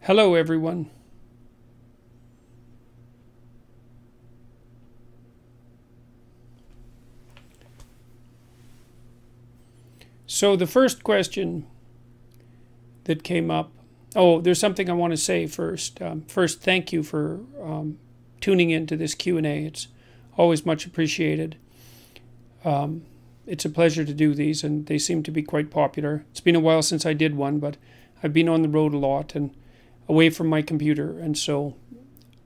Hello, everyone. So the first question that came up, oh, there's something I want to say first. First, thank you for tuning into this Q&A. It's always much appreciated. It's a pleasure to do these, and they seem to be quite popular. It's been a while since I did one, but I've been on the road a lot and away from my computer, and so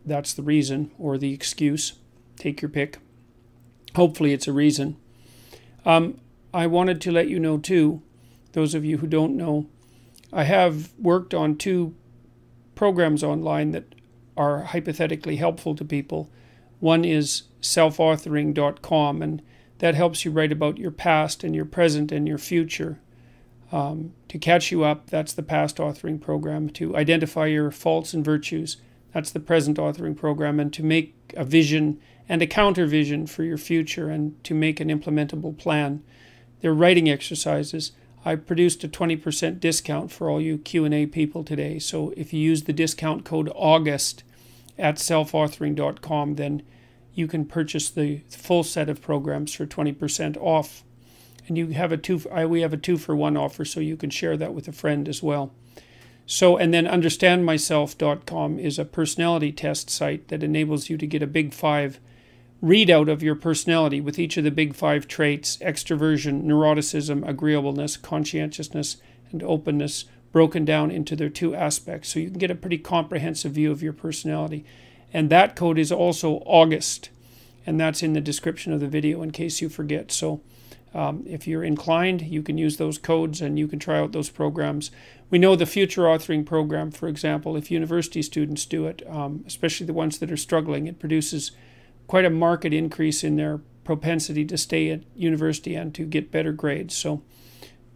that's the reason, or the excuse. Take your pick. Hopefully it's a reason. I wanted to let you know too, those of you who don't know, I have worked on 2 programs online that are hypothetically helpful to people. One is selfauthoring.com, and that helps you write about your past and your present and your future. To catch you up, that's the past authoring program. To identify your faults and virtues, that's the present authoring program. And to make a vision and a counter vision for your future, and to make an implementable plan. They're writing exercises. I produced a 20% discount for all you Q&A people today. So if you use the discount code AUGUST at selfauthoring.com, then you can purchase the full set of programs for 20% off. And you have we have a 2-for-1 offer, so you can share that with a friend as well. So, and then understandmyself.com is a personality test site that enables you to get a Big 5 readout of your personality with each of the Big 5 traits: extroversion, neuroticism, agreeableness, conscientiousness, and openness, broken down into their 2 aspects. So you can get a pretty comprehensive view of your personality. And that code is also August, and that's in the description of the video in case you forget. So if you're inclined, you can use those codes and you can try out those programs. We know the future authoring program, for example, if university students do it, especially the ones that are struggling, it produces quite a marked increase in their propensity to stay at university and to get better grades. So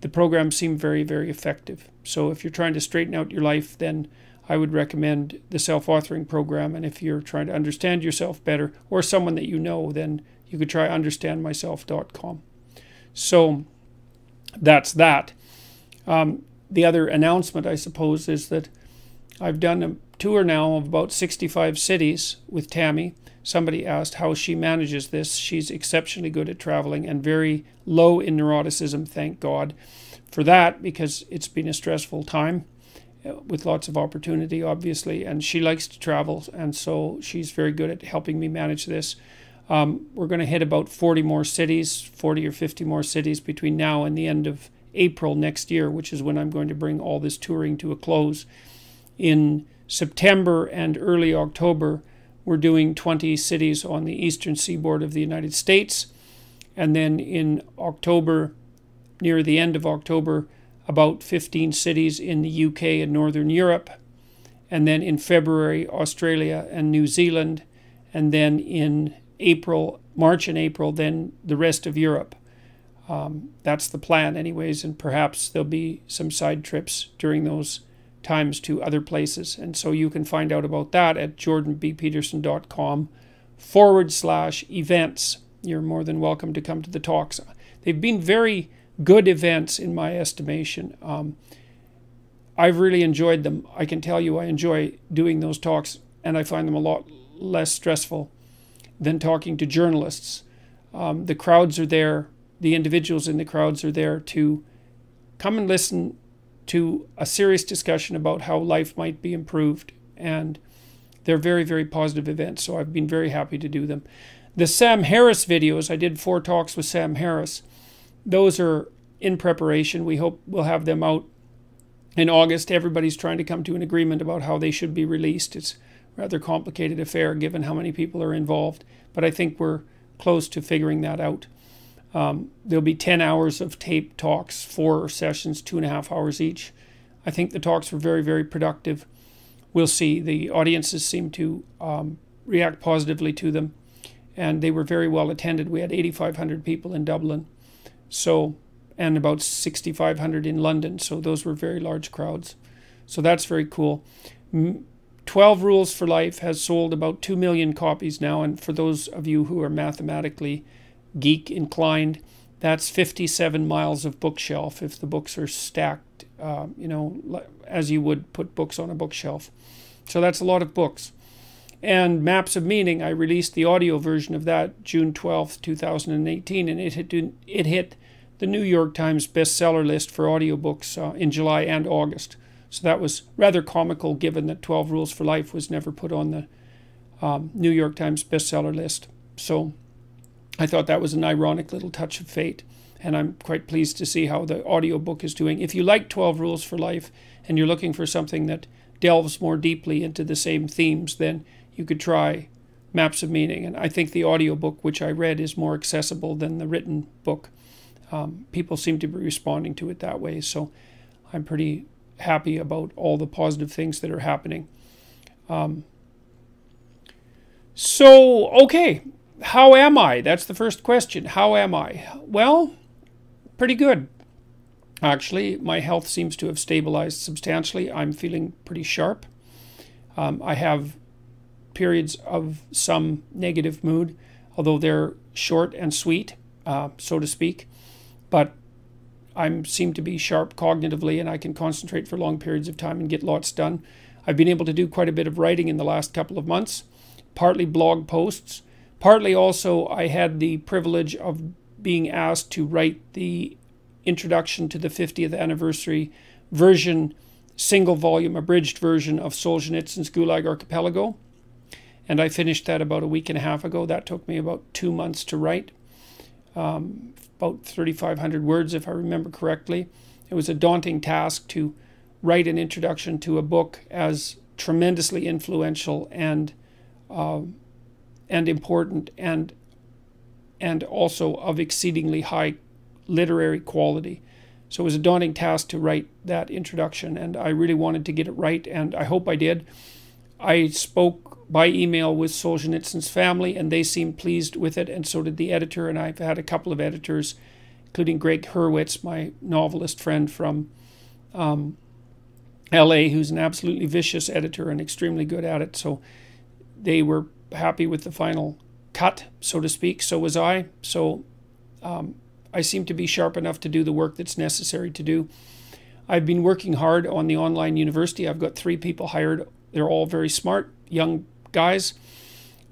the programs seem very, very effective. So if you're trying to straighten out your life, then I would recommend the self-authoring program. And if you're trying to understand yourself better, or someone that you know, then you could try understandmyself.com. So that's that. The other announcement, I suppose, is that I've done a tour now of about 65 cities with Tammy. Somebody asked how she manages this. She's exceptionally good at traveling and very low in neuroticism, thank God for that, because it's been a stressful time with lots of opportunity, obviously, and she likes to travel, and so she's very good at helping me manage this. We're going to hit about 40 more cities, 40 or 50 more cities between now and the end of April next year, which is when I'm going to bring all this touring to a close. In September and early October, we're doing 20 cities on the eastern seaboard of the United States. And then in October, near the end of October, about 15 cities in the UK and Northern Europe. And then in February, Australia and New Zealand. And then in April, March and April, then the rest of Europe. That's the plan anyways, and perhaps there'll be some side trips during those times to other places. And so you can find out about that at jordanbpeterson.com/events. You're more than welcome to come to the talks. They've been very good events in my estimation. I've really enjoyed them. I can tell you I enjoy doing those talks, and I find them a lot less stressful than talking to journalists. The crowds are there, the individuals in the crowds are there to come and listen to a serious discussion about how life might be improved, and they're very, very positive events, so I've been very happy to do them. The Sam Harris videos, I did 4 talks with Sam Harris. Those are in preparation. We hope we'll have them out in August. Everybody's trying to come to an agreement about how they should be released. It's a rather complicated affair given how many people are involved, but I think we're close to figuring that out. There'll be 10 hours of tape talks, 4 sessions, 2.5 hours each. I think the talks were very, very productive. We'll see. The audiences seem to react positively to them, and they were very well attended. We had 8,500 people in Dublin, so, and about 6,500 in London, so those were very large crowds. So that's very cool. 12 Rules for Life has sold about 2 million copies now, and for those of you who are mathematically geek inclined, That's 57 miles of bookshelf if the books are stacked, as you would put books on a bookshelf. So that's a lot of books. And Maps of Meaning, I released the audio version of that June 12th, 2018, and it hit the New York Times bestseller list for audiobooks in July and August. So that was rather comical, given that 12 Rules for Life was never put on the New York Times bestseller list. So I thought that was an ironic little touch of fate, and I'm quite pleased to see how the audiobook is doing. If you like 12 Rules for Life and you're looking for something that delves more deeply into the same themes, then you could try Maps of Meaning. And I think the audiobook, which I read, is more accessible than the written book. People seem to be responding to it that way, so I'm pretty happy about all the positive things that are happening. Okay, how am I? That's the first question. How am I? Well, pretty good. Actually, my health seems to have stabilized substantially. I'm feeling pretty sharp. I have periods of some negative mood, although they're short and sweet, so to speak. But I seem to be sharp cognitively, and I can concentrate for long periods of time and get lots done. I've been able to do quite a bit of writing in the last couple of months, partly blog posts, partly also I had the privilege of being asked to write the introduction to the 50th anniversary version, single volume, abridged version of Solzhenitsyn's Gulag Archipelago. And I finished that about a week and a half ago. That took me about 2 months to write, about 3,500 words if I remember correctly. It was a daunting task to write an introduction to a book as tremendously influential and important and also of exceedingly high literary quality. So it was a daunting task to write that introduction, and I really wanted to get it right, and I hope I did. I spoke by email with Solzhenitsyn's family, and they seemed pleased with it, and so did the editor. And I've had a couple of editors, including Greg Hurwitz, my novelist friend from LA, who's an absolutely vicious editor and extremely good at it. So they were happy with the final cut, so to speak. So was I. So I seem to be sharp enough to do the work that's necessary to do. I've been working hard on the online university. I've got 3 people hired. They're all very smart, young guys.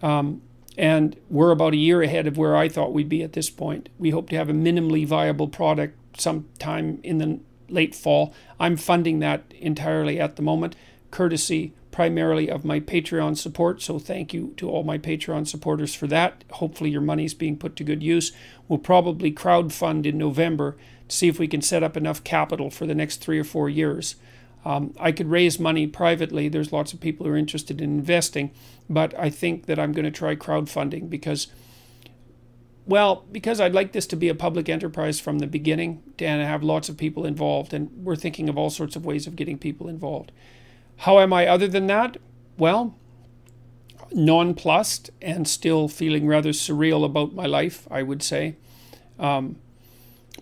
And we're about a year ahead of where I thought we'd be at this point. We hope to have a minimally viable product sometime in the late fall. I'm funding that entirely at the moment, courtesy primarily of my Patreon support. So thank you to all my Patreon supporters for that. Hopefully your money's being put to good use. We'll probably crowdfund in November to see if we can set up enough capital for the next 3 or 4 years. I could raise money privately. There's lots of people who are interested in investing, but I think that I'm going to try crowdfunding because I'd like this to be a public enterprise from the beginning and have lots of people involved, and we're thinking of all sorts of ways of getting people involved. How am I other than that? Well, nonplussed and still feeling rather surreal about my life, I would say.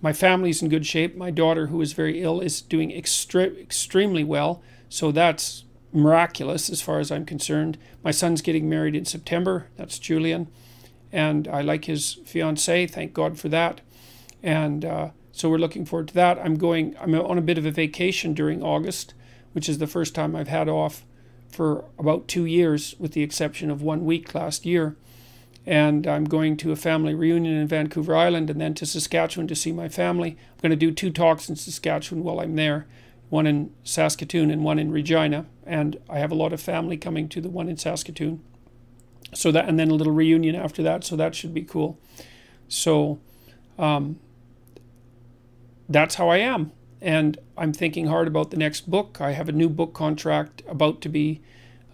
My family's in good shape. My daughter, who is very ill, is doing extremely well. So that's miraculous as far as I'm concerned. My son's getting married in September. That's Julian. And I like his fiancée. Thank God for that. And so we're looking forward to that. I'm on a bit of a vacation during August, which is the first time I've had off for about 2 years, with the exception of 1 week last year. And I'm going to a family reunion in Vancouver Island and then to Saskatchewan to see my family. I'm going to do 2 talks in Saskatchewan while I'm there, one in Saskatoon and one in Regina. And I have a lot of family coming to the one in Saskatoon. So that, and then a little reunion after that, so that should be cool. So that's how I am. And I'm thinking hard about the next book. I have a new book contract about to be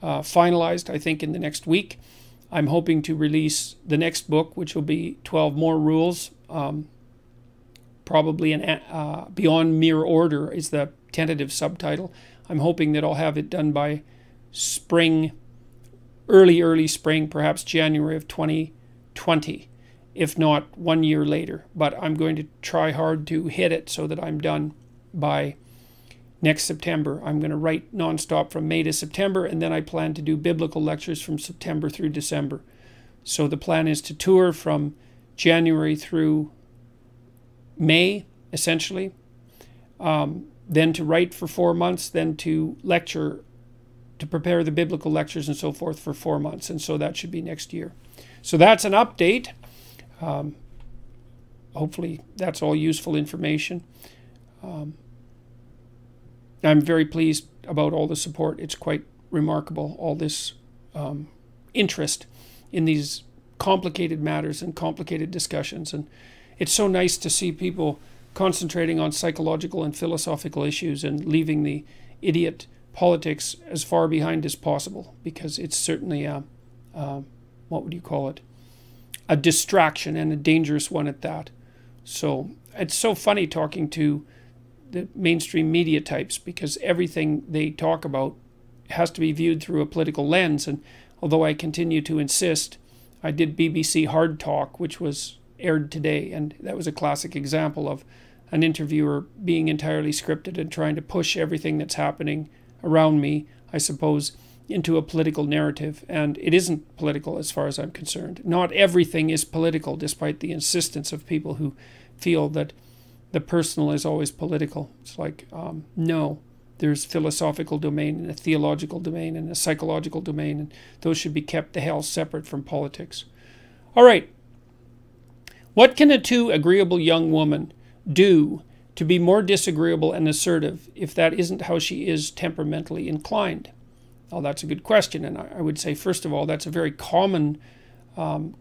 finalized, I think, in the next week. I'm hoping to release the next book, which will be 12 More Rules. Probably Beyond Mere Order is the tentative subtitle. I'm hoping that I'll have it done by spring, early spring, perhaps January of 2020, if not 1 year later. But I'm going to try hard to hit it so that I'm done by next September. I'm going to write nonstop from May to September, and then I plan to do biblical lectures from September through December. So the plan is to tour from January through May, essentially. Then to write for 4 months, then to lecture, to prepare the biblical lectures and so forth for 4 months. And so that should be next year. So that's an update. Hopefully that's all useful information. I'm very pleased about all the support. It's quite remarkable, all this interest in these complicated matters and complicated discussions. And it's so nice to see people concentrating on psychological and philosophical issues and leaving the idiot politics as far behind as possible, because it's certainly what would you call it? A distraction, and a dangerous one at that. So it's so funny talking to the mainstream media types, because everything they talk about has to be viewed through a political lens. And although I continue to insist, I did BBC Hard Talk, which was aired today, and that was a classic example of an interviewer being entirely scripted and trying to push everything that's happening around me, I suppose, into a political narrative. And it isn't political as far as I'm concerned. Not everything is political, despite the insistence of people who feel that the personal is always political. It's like, no, there's philosophical domain and a theological domain and a psychological domain, and those should be kept the hell separate from politics. All right. What can a too agreeable young woman do to be more disagreeable and assertive if that isn't how she is temperamentally inclined? Well, that's a good question, and I would say, first of all, that's a very common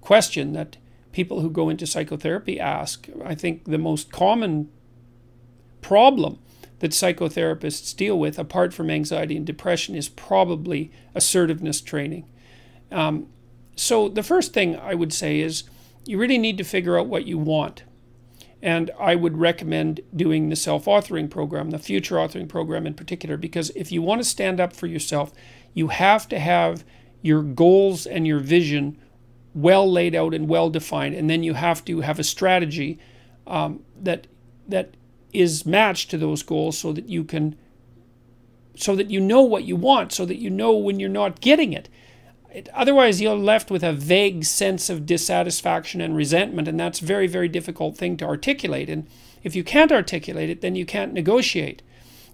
question that people who go into psychotherapy ask. I think the most common problem that psychotherapists deal with, apart from anxiety and depression, is probably assertiveness training. So the first thing I would say is you really need to figure out what you want. And I would recommend doing the self-authoring program, the future authoring program in particular, because if you want to stand up for yourself, you have to have your goals and your vision well laid out and well defined, and then you have to have a strategy that is matched to those goals, so that you know what you want, so that you know when you're not getting it. Otherwise, you're left with a vague sense of dissatisfaction and resentment, and that's a very, very difficult thing to articulate. And if you can't articulate it, then you can't negotiate.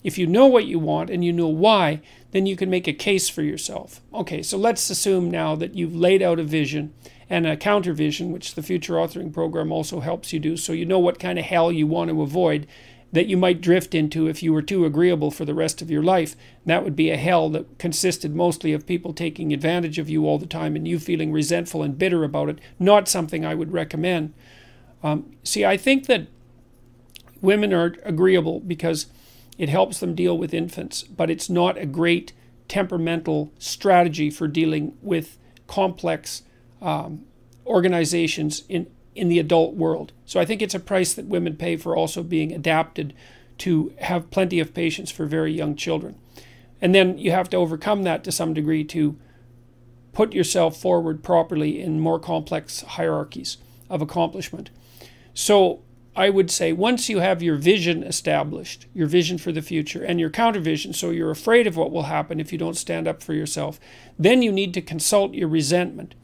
If you know what you want and you know why, then you can make a case for yourself. Okay, so let's assume now that you've laid out a vision and a counter vision, which the future authoring program also helps you do, so you know what kind of hell you want to avoid that you might drift into if you were too agreeable for the rest of your life. And that would be a hell that consisted mostly of people taking advantage of you all the time and you feeling resentful and bitter about it. Not something I would recommend. See, I think that women are agreeable because it helps them deal with infants, but it's not a great temperamental strategy for dealing with complex organizations in the adult world. So I think it's a price that women pay for also being adapted to have plenty of patience for very young children. And then you have to overcome that to some degree to put yourself forward properly in more complex hierarchies of accomplishment. So I would say once you have your vision established, your vision for the future, and your counter vision, so you're afraid of what will happen if you don't stand up for yourself, then you need to consult your resentment.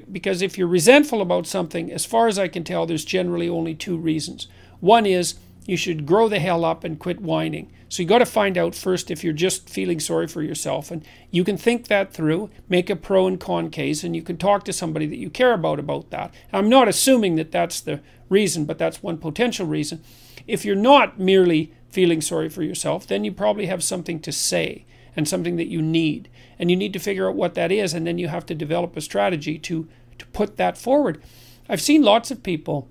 Because if you're resentful about something, as far as I can tell, there's generally only two reasons. One is you should grow the hell up and quit whining. So you got to find out first if you're just feeling sorry for yourself, and you can think that through, make a pro and con case, and you can talk to somebody that you care about that. I'm not assuming that that's the reason, but that's one potential reason. If you're not merely feeling sorry for yourself, then you probably have something to say and something that you need. And you need to figure out what that is, and then you have to develop a strategy to put that forward. I've seen lots of people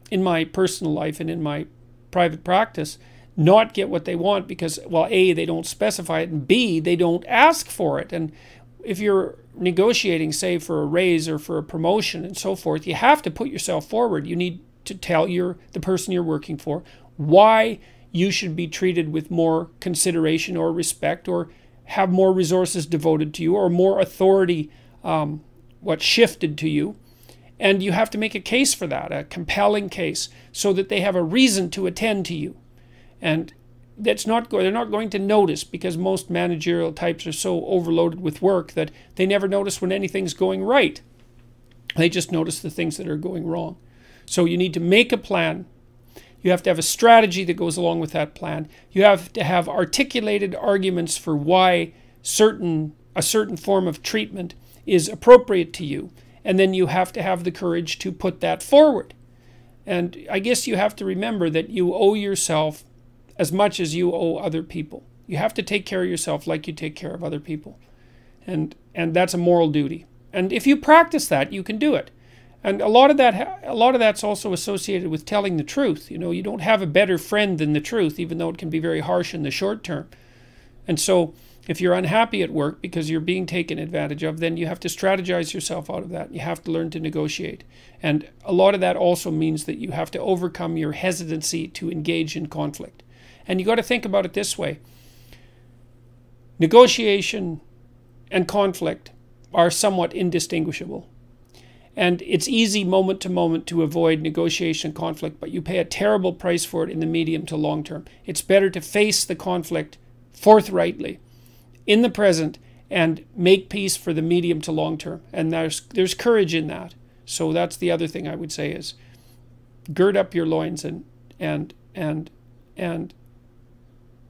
in my personal life and in my private practice not get what they want because, well, A, they don't specify it, and B, they don't ask for it. And if you're negotiating, say, for a raise or for a promotion and so forth, you have to put yourself forward. You need to tell the person you're working for why you should be treated with more consideration or respect, or have more resources devoted to you, or more authority shifted to you. And you have to make a case for that, a compelling case, so that they have a reason to attend to you. And they're not going to notice, because most managerial types are so overloaded with work that they never notice when anything's going right. They just notice the things that are going wrong. So you need to make a plan, You have to have a strategy that goes along with that plan. You have to have articulated arguments for why a certain form of treatment is appropriate to you. And then you have to have the courage to put that forward. And I guess you have to remember that you owe yourself as much as you owe other people. You have to take care of yourself like you take care of other people. And that's a moral duty. And if you practice that, you can do it. And a lot of that's also associated with telling the truth. You know, you don't have a better friend than the truth, even though it can be very harsh in the short term. And so if you're unhappy at work because you're being taken advantage of, then you have to strategize yourself out of that. You have to learn to negotiate. And a lot of that also means that you have to overcome your hesitancy to engage in conflict. And you got to think about it this way. Negotiation and conflict are somewhat indistinguishable. And it's easy moment to moment to avoid negotiation and conflict, but you pay a terrible price for it in the medium to long term. It's better to face the conflict forthrightly in the present and make peace for the medium to long term. And there's courage in that. So that's the other thing I would say is gird up your loins and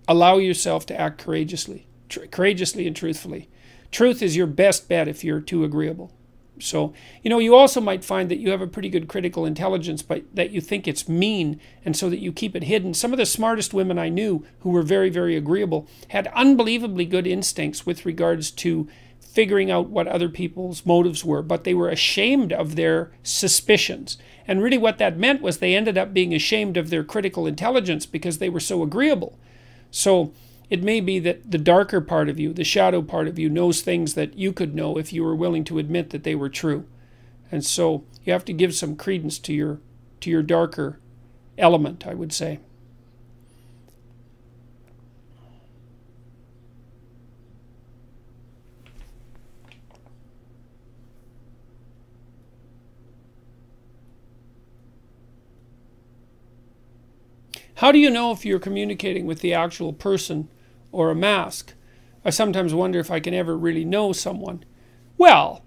allow yourself to act courageously and truthfully. Truth is your best bet if you're too agreeable. So, you know, you also might find that you have a pretty good critical intelligence, but that you think it's mean, and so that you keep it hidden. Some of the smartest women I knew who were very, very agreeable had unbelievably good instincts with regards to figuring out what other people's motives were, but they were ashamed of their suspicions. And really what that meant was they ended up being ashamed of their critical intelligence because they were so agreeable. So it may be that the darker part of you, the shadow part of you, knows things that you could know if you were willing to admit that they were true. And so you have to give some credence to your darker element, I would say. How do you know if you're communicating with the actual person or a mask? I sometimes wonder if I can ever really know someone. Well,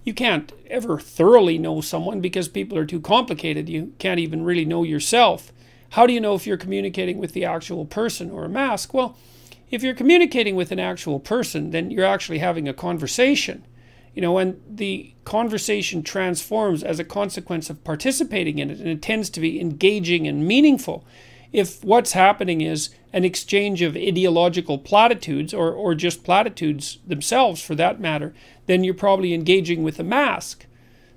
you can't ever thoroughly know someone because people are too complicated. You can't even really know yourself. How do you know if you're communicating with the actual person or a mask? Well, if you're communicating with an actual person, then you're actually having a conversation. You know, and the conversation transforms as a consequence of participating in it, and it tends to be engaging and meaningful. If what's happening is an exchange of ideological platitudes, or just platitudes themselves for that matter, then you're probably engaging with a mask.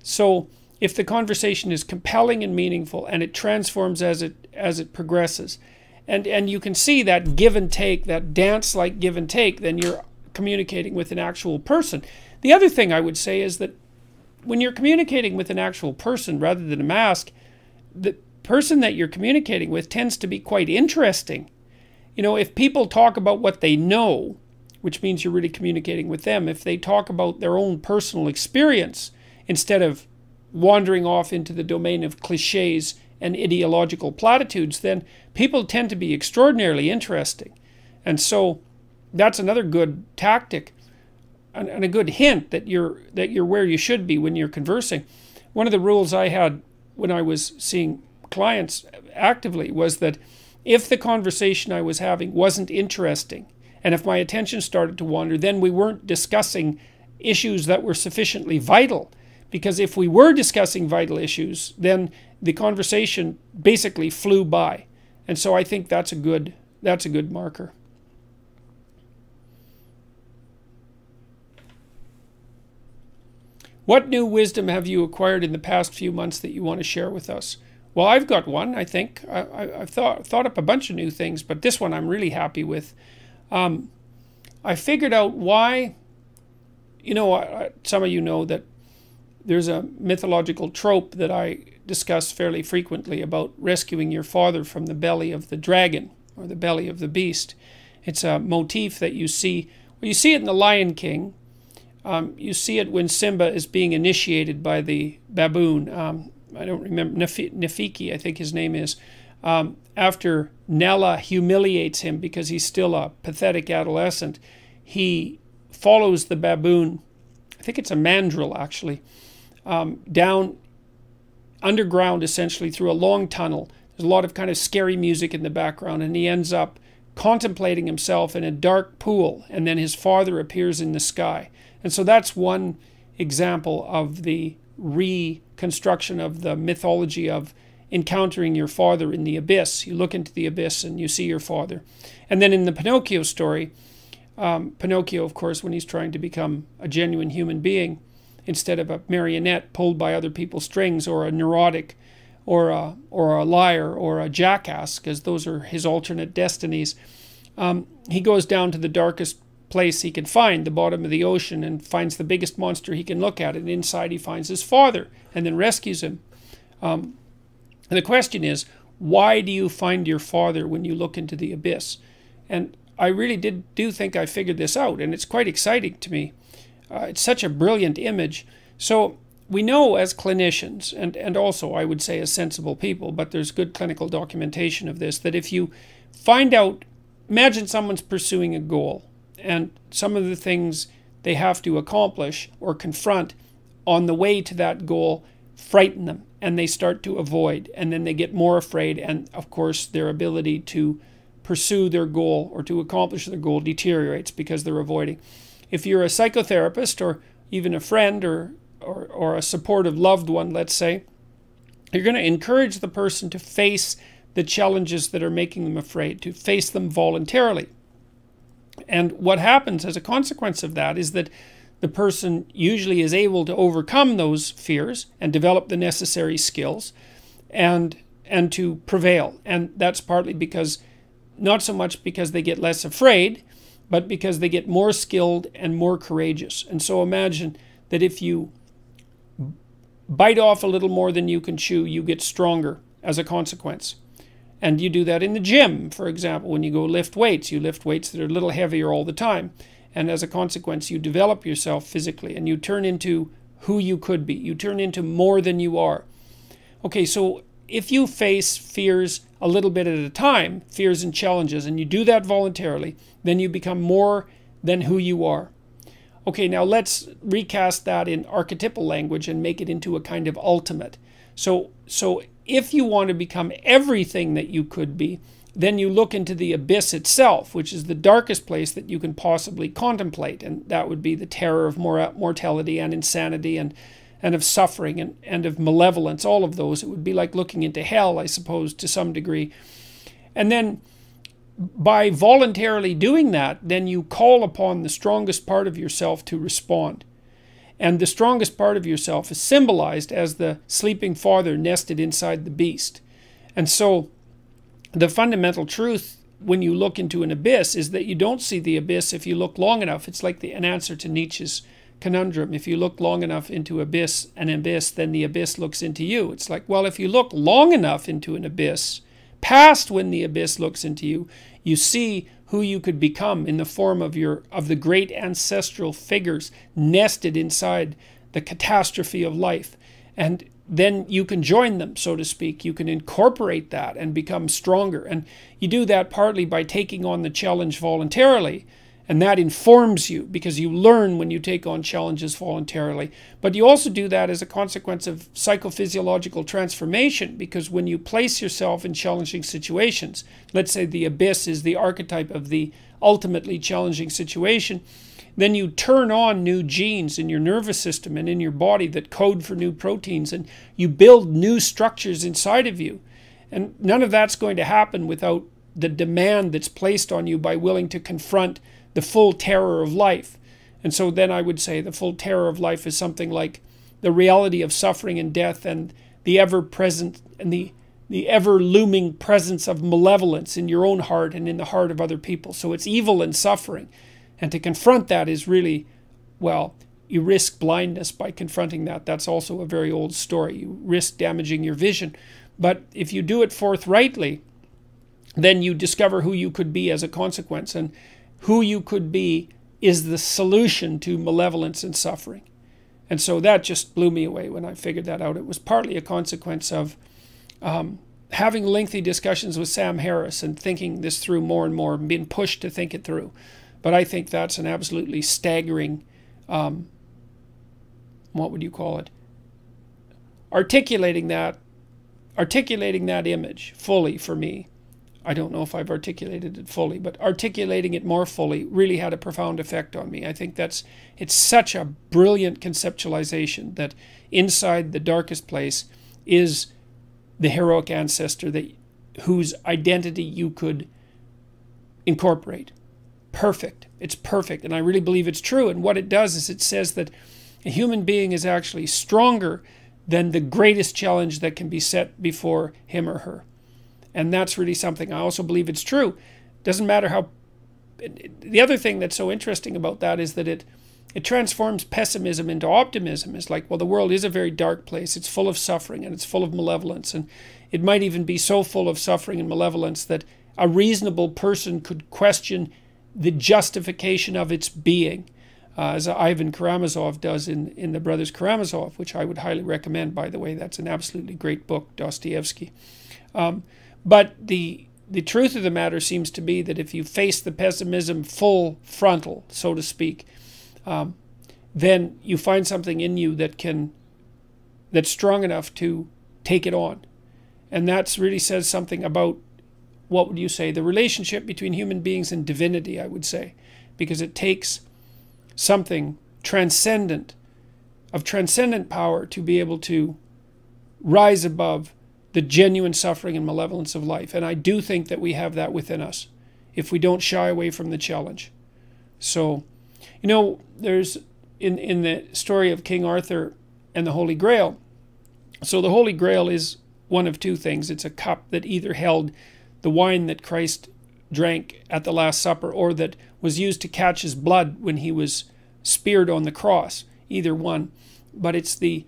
So if the conversation is compelling and meaningful and it transforms as it progresses, and you can see that give and take, that dance-like give and take, then you're communicating with an actual person. The other thing I would say is that when you're communicating with an actual person rather than a mask, the person that you're communicating with tends to be quite interesting. You know, if people talk about what they know, which means you're really communicating with them, if they talk about their own personal experience instead of wandering off into the domain of cliches and ideological platitudes, then people tend to be extraordinarily interesting. And so that's another good tactic and a good hint that you're where you should be when you're conversing. One of the rules I had when I was seeing clients actively was that if the conversation I was having wasn't interesting, and if my attention started to wander, then we weren't discussing issues that were sufficiently vital. Because if we were discussing vital issues, then the conversation basically flew by. And so I think that's a good marker. What new wisdom have you acquired in the past few months that you want to share with us? Well, I've got one, I think. I've thought up a bunch of new things, but this one I'm really happy with. I figured out why, you know, some of you know that there's a mythological trope that I discuss fairly frequently about rescuing your father from the belly of the dragon or the belly of the beast. It's a motif that you see. Well, you see it in The Lion King. You see it when Simba is being initiated by the baboon. I don't remember, Nafiki, I think his name is. After Nella humiliates him because he's still a pathetic adolescent, he follows the baboon, I think it's a mandrill actually, down underground essentially through a long tunnel. There's a lot of kind of scary music in the background, and he ends up contemplating himself in a dark pool, and then his father appears in the sky. And so that's one example of the reconstruction of the mythology of encountering your father in the abyss. You look into the abyss and you see your father. And then in the Pinocchio story, Pinocchio, of course, when he's trying to become a genuine human being, instead of a marionette pulled by other people's strings, or a neurotic, or a liar, or a jackass, because those are his alternate destinies, he goes down to the darkest place he can find, the bottom of the ocean, and finds the biggest monster he can look at, and inside he finds his father, and then rescues him. And the question is, why do you find your father when you look into the abyss? And I really do think I figured this out, and it's quite exciting to me. It's such a brilliant image. So we know as clinicians, and also I would say as sensible people, but there's good clinical documentation of this, that if you find out, imagine someone's pursuing a goal, and some of the things they have to accomplish or confront on the way to that goal frighten them, and they start to avoid, and then they get more afraid, and of course their ability to pursue their goal or to accomplish their goal deteriorates because they're avoiding. If you're a psychotherapist, or even a friend, or a supportive loved one, let's say, you're going to encourage the person to face the challenges that are making them afraid, to face them voluntarily. And what happens as a consequence of that is that the person usually is able to overcome those fears and develop the necessary skills and to prevail. And that's partly because, not so much because they get less afraid, but because they get more skilled and more courageous. And so imagine that if you bite off a little more than you can chew, you get stronger as a consequence. And you do that in the gym, for example. When you go lift weights, you lift weights that are a little heavier all the time. And as a consequence, you develop yourself physically, and you turn into who you could be. You turn into more than you are. Okay, so if you face fears a little bit at a time, fears and challenges, and you do that voluntarily, then you become more than who you are. Okay, now let's recast that in archetypal language and make it into a kind of ultimate. So if you want to become everything that you could be, then you look into the abyss itself, which is the darkest place that you can possibly contemplate. And that would be the terror of mortality and insanity and of suffering and of malevolence, all of those. It would be like looking into hell, I suppose, to some degree. And then by voluntarily doing that, then you call upon the strongest part of yourself to respond. And the strongest part of yourself is symbolized as the sleeping father nested inside the beast. And so the fundamental truth when you look into an abyss is that you don't see the abyss if you look long enough. It's like an answer to Nietzsche's conundrum. If you look long enough into an abyss, then the abyss looks into you. It's like, well, if you look long enough into an abyss, past when the abyss looks into you, you see who you could become in the form of the great ancestral figures nested inside the catastrophe of life. And then you can join them, so to speak. You can incorporate that and become stronger. And you do that partly by taking on the challenge voluntarily. And that informs you, because you learn when you take on challenges voluntarily. But you also do that as a consequence of psychophysiological transformation, because when you place yourself in challenging situations, let's say the abyss is the archetype of the ultimately challenging situation, then you turn on new genes in your nervous system and in your body that code for new proteins, and you build new structures inside of you. And none of that's going to happen without the demand that's placed on you by willing to confront the full terror of life. And so then I would say the full terror of life is something like the reality of suffering and death, and the ever-present and the ever-looming presence of malevolence in your own heart and in the heart of other people. So it's evil and suffering. And to confront that is really, well, you risk blindness by confronting that. That's also a very old story. You risk damaging your vision. But if you do it forthrightly, then you discover who you could be as a consequence. And who you could be is the solution to malevolence and suffering. And so that just blew me away when I figured that out. It was partly a consequence of having lengthy discussions with Sam Harris and thinking this through more and more and being pushed to think it through. But I think that's an absolutely staggering, what would you call it? Articulating that articulating that image fully for me, I don't know if I've articulated it fully, but articulating it more fully really had a profound effect on me. I think it's such a brilliant conceptualization that inside the darkest place is the heroic ancestor whose identity you could incorporate. Perfect. It's perfect. And I really believe it's true. And what it does is it says that a human being is actually stronger than the greatest challenge that can be set before him or her. And that's really something. I also believe it's true. Doesn't matter how... The other thing that's so interesting about that is that it transforms pessimism into optimism. It's like, well, the world is a very dark place. It's full of suffering and it's full of malevolence. And it might even be so full of suffering and malevolence that a reasonable person could question the justification of its being, as Ivan Karamazov does in The Brothers Karamazov, which I would highly recommend, by the way. That's an absolutely great book, Dostoevsky. But the truth of the matter seems to be that if you face the pessimism full frontal, so to speak, then you find something in you that's strong enough to take it on. And that really says something about, what would you say, the relationship between human beings and divinity, I would say. Because it takes something transcendent, of transcendent power, to be able to rise above the genuine suffering and malevolence of life. And I do think that we have that within us, if we don't shy away from the challenge. So, you know, there's, in the story of King Arthur and the Holy Grail, so the Holy Grail is one of two things. It's a cup that either held the wine that Christ drank at the Last Supper, or that was used to catch his blood when he was speared on the cross. Either one. But it's the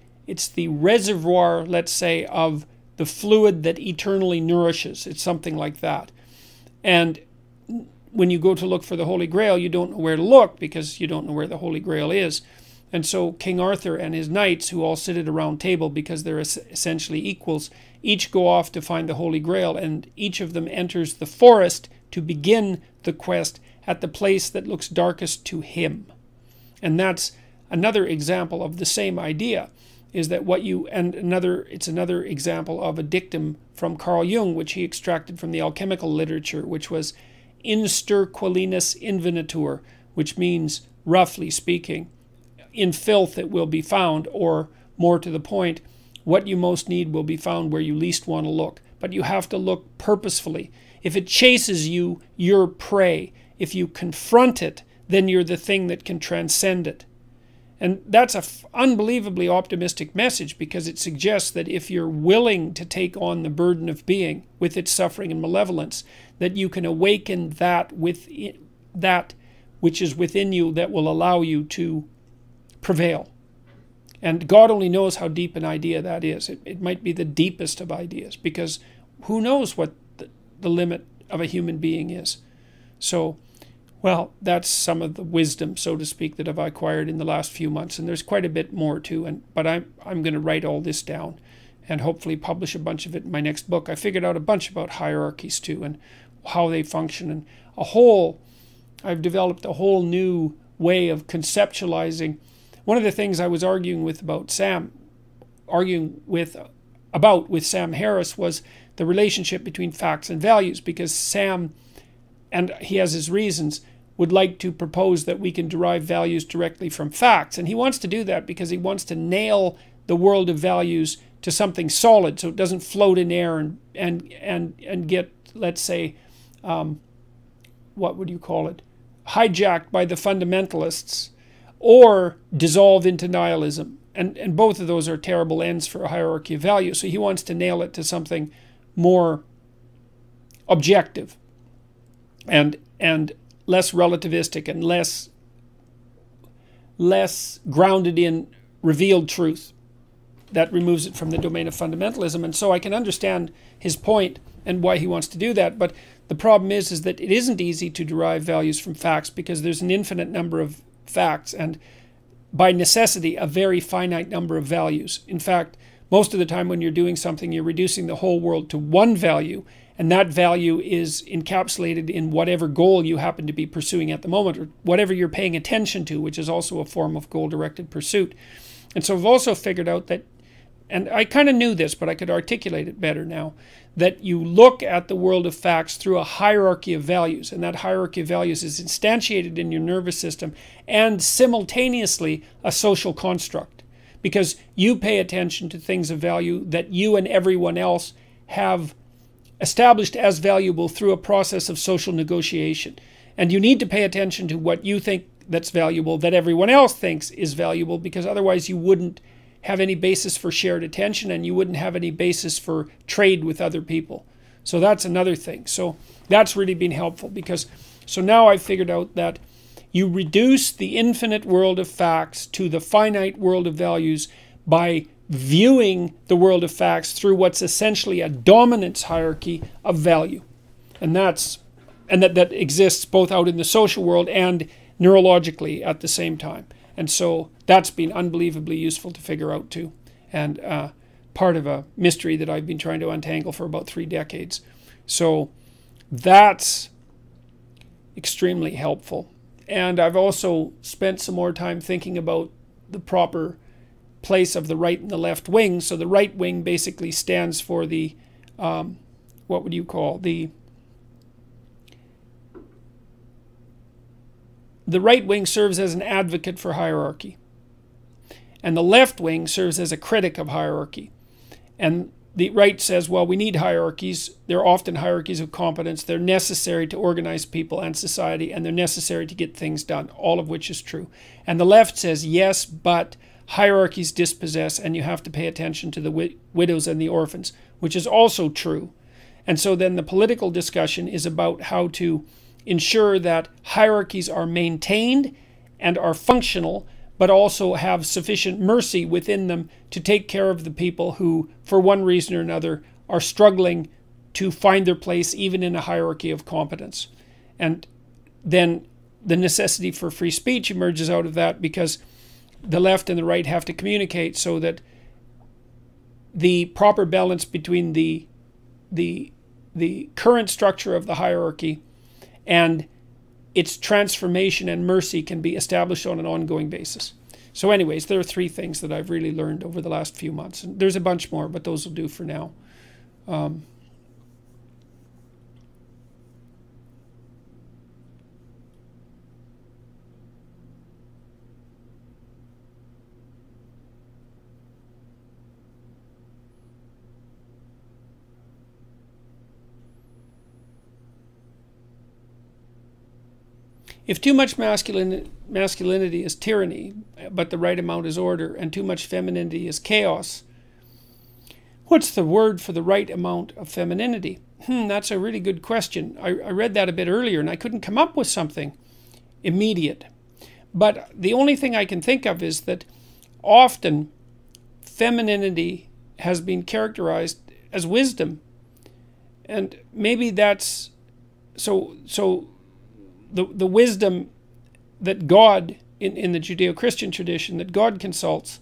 reservoir, let's say, of the fluid that eternally nourishes. It's something like that. And when you go to look for the Holy Grail, you don't know where to look, because you don't know where the Holy Grail is. And so King Arthur and his knights, who all sit at a round table because they're essentially equals, each go off to find the Holy Grail, and each of them enters the forest to begin the quest at the place that looks darkest to him. And that's another example of the same idea, is that it's another example of a dictum from Carl Jung, which he extracted from the alchemical literature, which was in sterquilinus invenitur, which means, roughly speaking, in filth it will be found, or more to the point, what you most need will be found where you least want to look. But you have to look purposefully. If it chases you, you're prey. If you confront it, then you're the thing that can transcend it. And that's an unbelievably optimistic message, because it suggests that if you're willing to take on the burden of being with its suffering and malevolence, that you can awaken that which is within you that will allow you to prevail. And God only knows how deep an idea that is. It might be the deepest of ideas, because who knows what the limit of a human being is. So, well, that's some of the wisdom, so to speak, that I've acquired in the last few months. And there's quite a bit more too. But I'm going to write all this down and hopefully publish a bunch of it in my next book. I figured out a bunch about hierarchies too, and how they function. And I've developed a whole new way of conceptualizing. One of the things I was arguing with Sam Harris was the relationship between facts and values, because Sam, and he has his reasons, would like to propose that we can derive values directly from facts. And he wants to do that because he wants to nail the world of values to something solid, so it doesn't float in air and get, let's say, what would you call it, hijacked by the fundamentalists, or dissolve into nihilism. And both of those are terrible ends for a hierarchy of value. So he wants to nail it to something more objective and less relativistic and less grounded in revealed truth. That removes it from the domain of fundamentalism. And so I can understand his point and why he wants to do that. But the problem is that it isn't easy to derive values from facts, because there's an infinite number of facts and, by necessity, a very finite number of values. In fact, most of the time when you're doing something, you're reducing the whole world to one value, and that value is encapsulated in whatever goal you happen to be pursuing at the moment, or whatever you're paying attention to, which is also a form of goal-directed pursuit. And so I've also figured out that and I kind of knew this, but I could articulate it better now, that you look at the world of facts through a hierarchy of values, and that hierarchy of values is instantiated in your nervous system and simultaneously a social construct, because you pay attention to things of value that you and everyone else have established as valuable through a process of social negotiation. And you need to pay attention to what you think that's valuable that everyone else thinks is valuable, because otherwise you wouldn't have any basis for shared attention, and you wouldn't have any basis for trade with other people. So that's another thing. So that's really been helpful, because so now I've figured out that you reduce the infinite world of facts to the finite world of values by viewing the world of facts through what's essentially a dominance hierarchy of value. And that exists both out in the social world and neurologically at the same time. And so that's been unbelievably useful to figure out too, and part of a mystery that I've been trying to untangle for about 3 decades. So that's extremely helpful. And I've also spent some more time thinking about the proper place of the right and the left wing. So the right wing basically stands for the, what would you call, the right wing serves as an advocate for hierarchy, and the left wing serves as a critic of hierarchy. And the right says, well, we need hierarchies. They're often hierarchies of competence. They're necessary to organize people and society, and they're necessary to get things done, all of which is true. And the left says, yes, but hierarchies dispossess, and you have to pay attention to the widows and the orphans, which is also true. And so then the political discussion is about how to ensure that hierarchies are maintained and are functional, but also have sufficient mercy within them to take care of the people who, for one reason or another, are struggling to find their place even in a hierarchy of competence. And then the necessity for free speech emerges out of that, because the left and the right have to communicate so that the proper balance between the current structure of the hierarchy and its transformation and mercy can be established on an ongoing basis. So anyways, there are 3 things that I've really learned over the last few months. And there's a bunch more, but those will do for now. If too much masculinity is tyranny, but the right amount is order, and too much femininity is chaos, what's the word for the right amount of femininity? That's a really good question. I read that a bit earlier, and I couldn't come up with something immediate. But the only thing I can think of is that often femininity has been characterized as wisdom. And maybe that's... So the wisdom that God, in the Judeo-Christian tradition, that God consults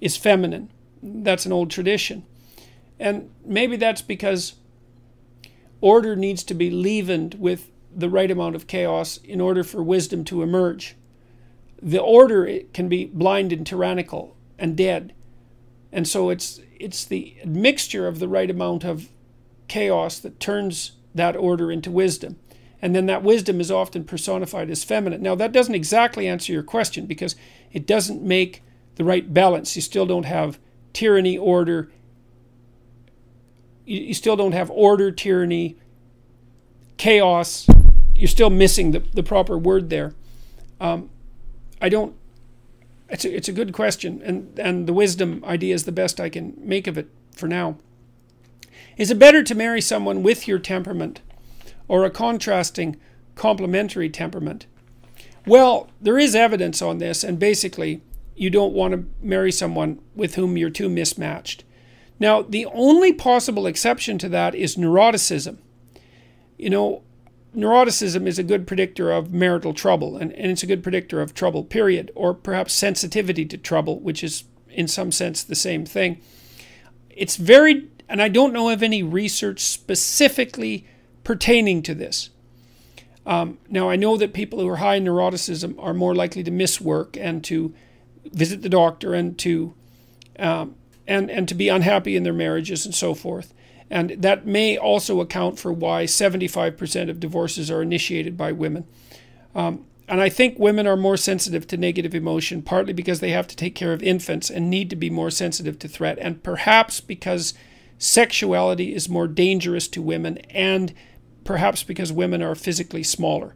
is feminine. That's an old tradition. And maybe that's because order needs to be leavened with the right amount of chaos in order for wisdom to emerge. The order, it can be blind and tyrannical and dead. And so it's the mixture of the right amount of chaos that turns that order into wisdom. And then that wisdom is often personified as feminine. Now, that doesn't exactly answer your question, because it doesn't make the right balance. You still don't have tyranny, order. You still don't have order, tyranny, chaos. You're still missing the proper word there. It's a good question, and the wisdom idea is the best I can make of it for now. Is it better to marry someone with your temperament, or a contrasting complementary temperament? Well, there is evidence on this, and basically you don't want to marry someone with whom you're too mismatched. Now, the only possible exception to that is neuroticism. You know, neuroticism is a good predictor of marital trouble, and it's a good predictor of trouble, period, or perhaps sensitivity to trouble, which is in some sense the same thing. It's very, and I don't know of any research specifically pertaining to this. Now, I know that people who are high in neuroticism are more likely to miss work and to visit the doctor and to and to be unhappy in their marriages and so forth. And that may also account for why 75% of divorces are initiated by women. And I think women are more sensitive to negative emotion, partly because they have to take care of infants and need to be more sensitive to threat, and perhaps because sexuality is more dangerous to women, and perhaps because women are physically smaller.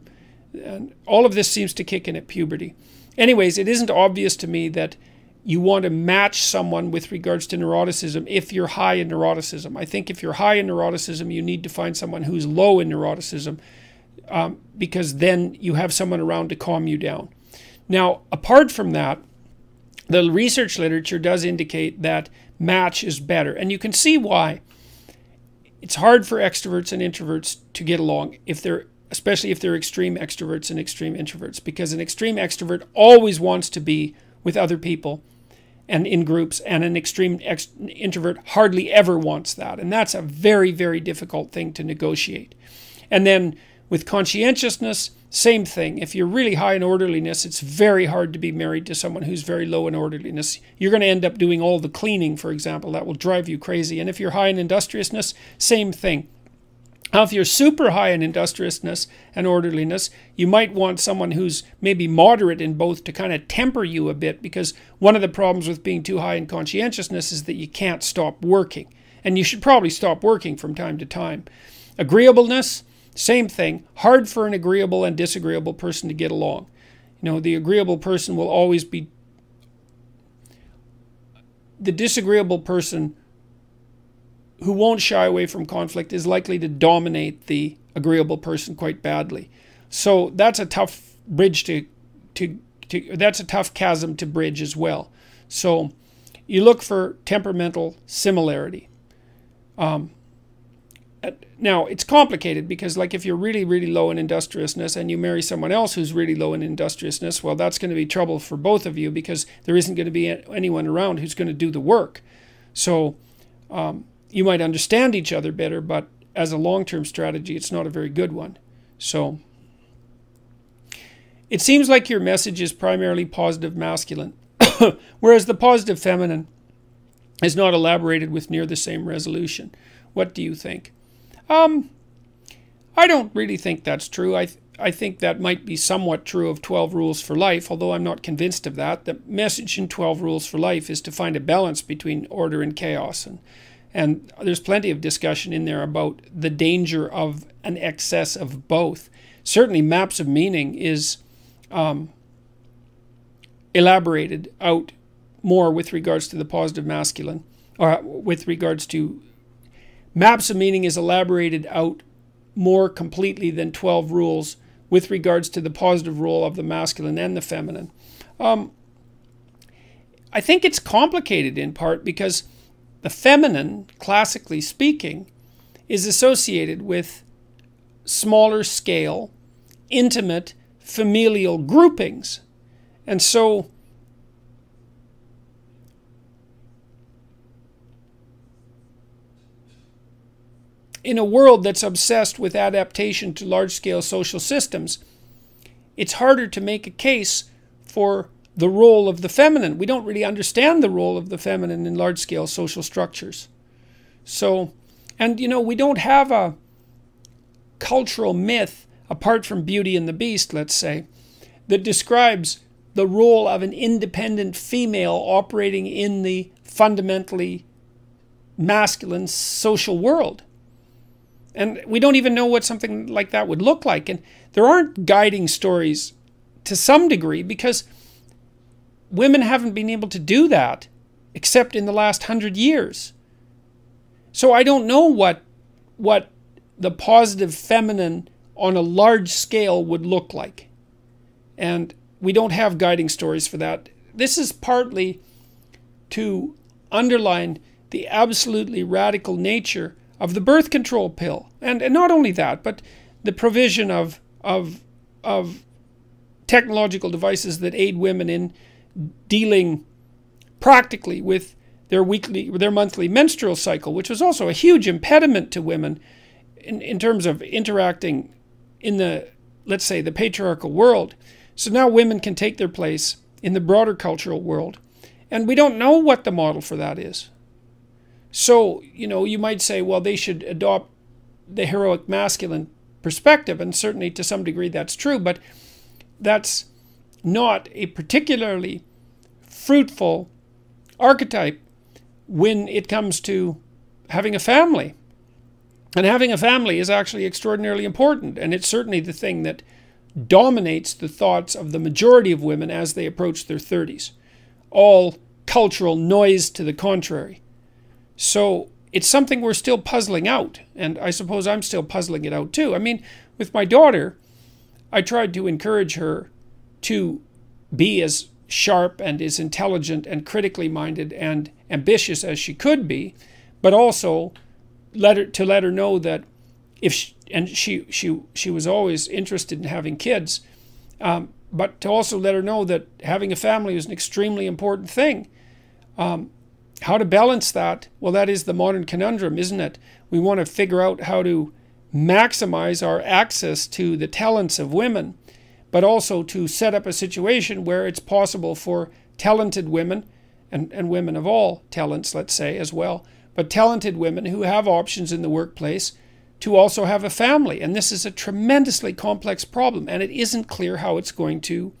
And all of this seems to kick in at puberty. Anyways, it isn't obvious to me that you want to match someone with regards to neuroticism if you're high in neuroticism. I think if you're high in neuroticism, you need to find someone who's low in neuroticism, because then you have someone around to calm you down. Now, apart from that, the research literature does indicate that match is better. And you can see why. It's hard for extroverts and introverts to get along, especially if they're extreme extroverts and extreme introverts, because an extreme extrovert always wants to be with other people and in groups, and an extreme introvert hardly ever wants that. And that's a very, very difficult thing to negotiate. And then with conscientiousness, same thing. If you're really high in orderliness, it's very hard to be married to someone who's very low in orderliness. You're going to end up doing all the cleaning, for example. That will drive you crazy. And if you're high in industriousness, same thing. Now, if you're super high in industriousness and orderliness, you might want someone who's maybe moderate in both to kind of temper you a bit, because one of the problems with being too high in conscientiousness is that you can't stop working. And you should probably stop working from time to time. Agreeableness, same thing. Hard for an agreeable and disagreeable person to get along. You know, the agreeable person will always be... The disagreeable person who won't shy away from conflict is likely to dominate the agreeable person quite badly. So that's a tough bridge that's a tough chasm to bridge as well. So you look for temperamental similarity. Now, it's complicated because, like, if you're really, really low in industriousness and you marry someone else who's really low in industriousness, well, that's going to be trouble for both of you, because there isn't going to be anyone around who's going to do the work. So you might understand each other better, but as a long-term strategy, it's not a very good one. So it seems like your message is primarily positive masculine, whereas the positive feminine is not elaborated with near the same resolution. What do you think? I don't really think that's true. I think that might be somewhat true of 12 Rules for Life, although I'm not convinced of that. The message in 12 Rules for Life is to find a balance between order and chaos. And there's plenty of discussion in there about the danger of an excess of both. Certainly Maps of Meaning is elaborated out more with regards to the positive masculine, or with regards to... Maps of Meaning is elaborated out more completely than 12 Rules with regards to the positive role of the masculine and the feminine. I think it's complicated in part because the feminine, classically speaking, is associated with smaller scale, intimate, familial groupings. And so in a world that's obsessed with adaptation to large-scale social systems, it's harder to make a case for the role of the feminine. We don't really understand the role of the feminine in large-scale social structures. So, and you know, we don't have a cultural myth, apart from Beauty and the Beast, let's say, that describes the role of an independent female operating in the fundamentally masculine social world. And we don't even know what something like that would look like. And there aren't guiding stories to some degree, because women haven't been able to do that except in the last 100 years. So I don't know what the positive feminine on a large scale would look like. And we don't have guiding stories for that. This is partly to underline the absolutely radical nature of the birth control pill. And not only that, but the provision of technological devices that aid women in dealing practically with their monthly menstrual cycle, which was also a huge impediment to women in terms of interacting in the, let's say, the patriarchal world. So now women can take their place in the broader cultural world. And we don't know what the model for that is. So, you know, you might say, well, they should adopt the heroic masculine perspective, and certainly to some degree that's true, but that's not a particularly fruitful archetype when it comes to having a family. And having a family is actually extraordinarily important, and it's certainly the thing that dominates the thoughts of the majority of women as they approach their 30s. All cultural noise to the contrary. So it's something we're still puzzling out, and I suppose I'm still puzzling it out too. I mean, with my daughter, I tried to encourage her to be as sharp and as intelligent and critically minded and ambitious as she could be, but also let her know that if she was always interested in having kids, but to also let her know that having a family is an extremely important thing. How to balance that? Well, that is the modern conundrum, isn't it? We want to figure out how to maximize our access to the talents of women, but also to set up a situation where it's possible for talented women, and women of all talents, let's say, as well, but talented women who have options in the workplace to also have a family. And this is a tremendously complex problem, and it isn't clear how it's going to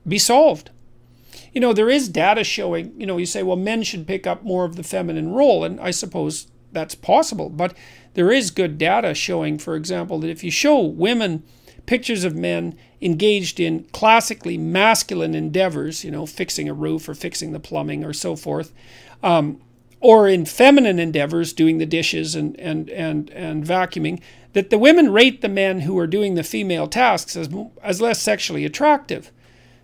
be solved. You know, there is data showing, you know, you say, well, men should pick up more of the feminine role, and I suppose that's possible. But there is good data showing, for example, that if you show women pictures of men engaged in classically masculine endeavors, you know, fixing a roof or fixing the plumbing or so forth, or in feminine endeavors, doing the dishes and vacuuming, that the women rate the men who are doing the female tasks as less sexually attractive.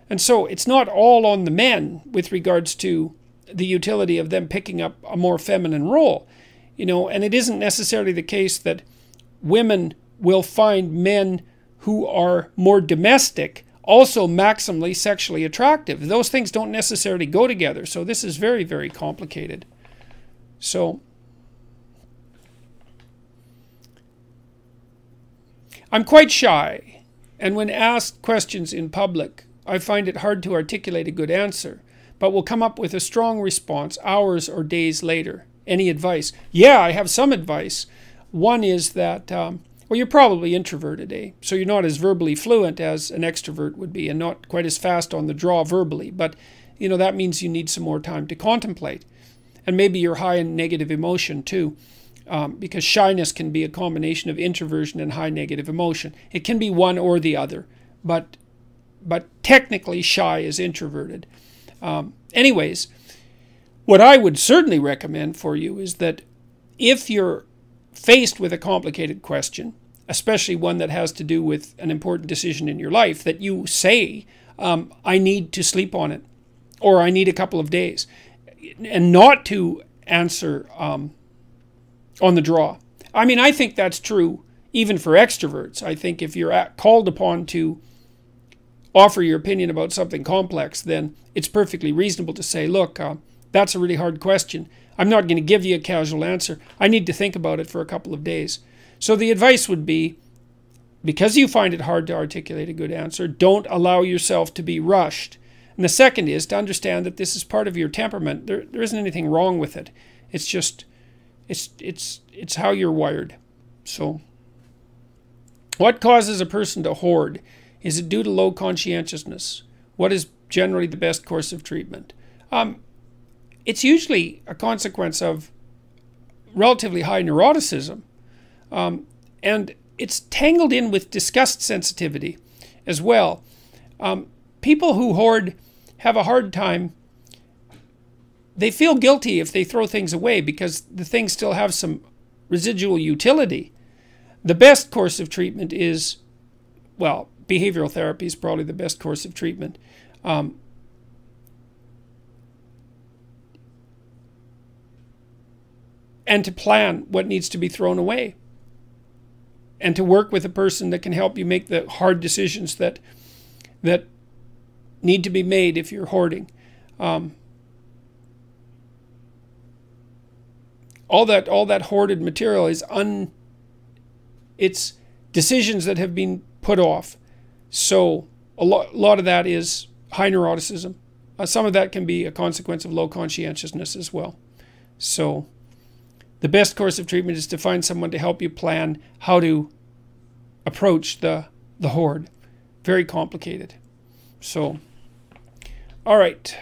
And so it's not all on the men with regards to the utility of them picking up a more feminine role. You know, and it isn't necessarily the case that women will find men who are more domestic also maximally sexually attractive. Those things don't necessarily go together. So this is very, very complicated. So I'm quite shy, and when asked questions in public, I find it hard to articulate a good answer, but will come up with a strong response hours or days later. Any advice? Yeah, I have some advice. One is that, well, you're probably introverted, eh? So you're not as verbally fluent as an extrovert would be, and not quite as fast on the draw verbally. But, you know, that means you need some more time to contemplate. And maybe you're high in negative emotion too, because shyness can be a combination of introversion and high negative emotion. It can be one or the other, but technically shy is introverted. Anyways, what I would certainly recommend for you is that if you're faced with a complicated question, especially one that has to do with an important decision in your life, that you say, I need to sleep on it, or I need a couple of days, and not to answer on the draw. I mean, I think that's true even for extroverts. I think if you're called upon to offer your opinion about something complex, then it's perfectly reasonable to say, look, that's a really hard question. I'm not going to give you a casual answer. I need to think about it for a couple of days. So the advice would be, because you find it hard to articulate a good answer, don't allow yourself to be rushed. And the second is to understand that this is part of your temperament. There isn't anything wrong with it. It's just, it's how you're wired. So, what causes a person to hoard? Is it due to low conscientiousness? What is generally the best course of treatment? It's usually a consequence of relatively high neuroticism. And it's tangled in with disgust sensitivity as well. People who hoard have a hard time. They feel guilty if they throw things away because the things still have some residual utility. The best course of treatment is, well, behavioral therapy is probably the best course of treatment. And to plan what needs to be thrown away. And to work with a person that can help you make the hard decisions that need to be made if you're hoarding. All that hoarded material is it's decisions that have been put off. So a lot of that is high neuroticism. Some of that can be a consequence of low conscientiousness as well. So the best course of treatment is to find someone to help you plan how to approach the hoard. Very complicated. So, all right.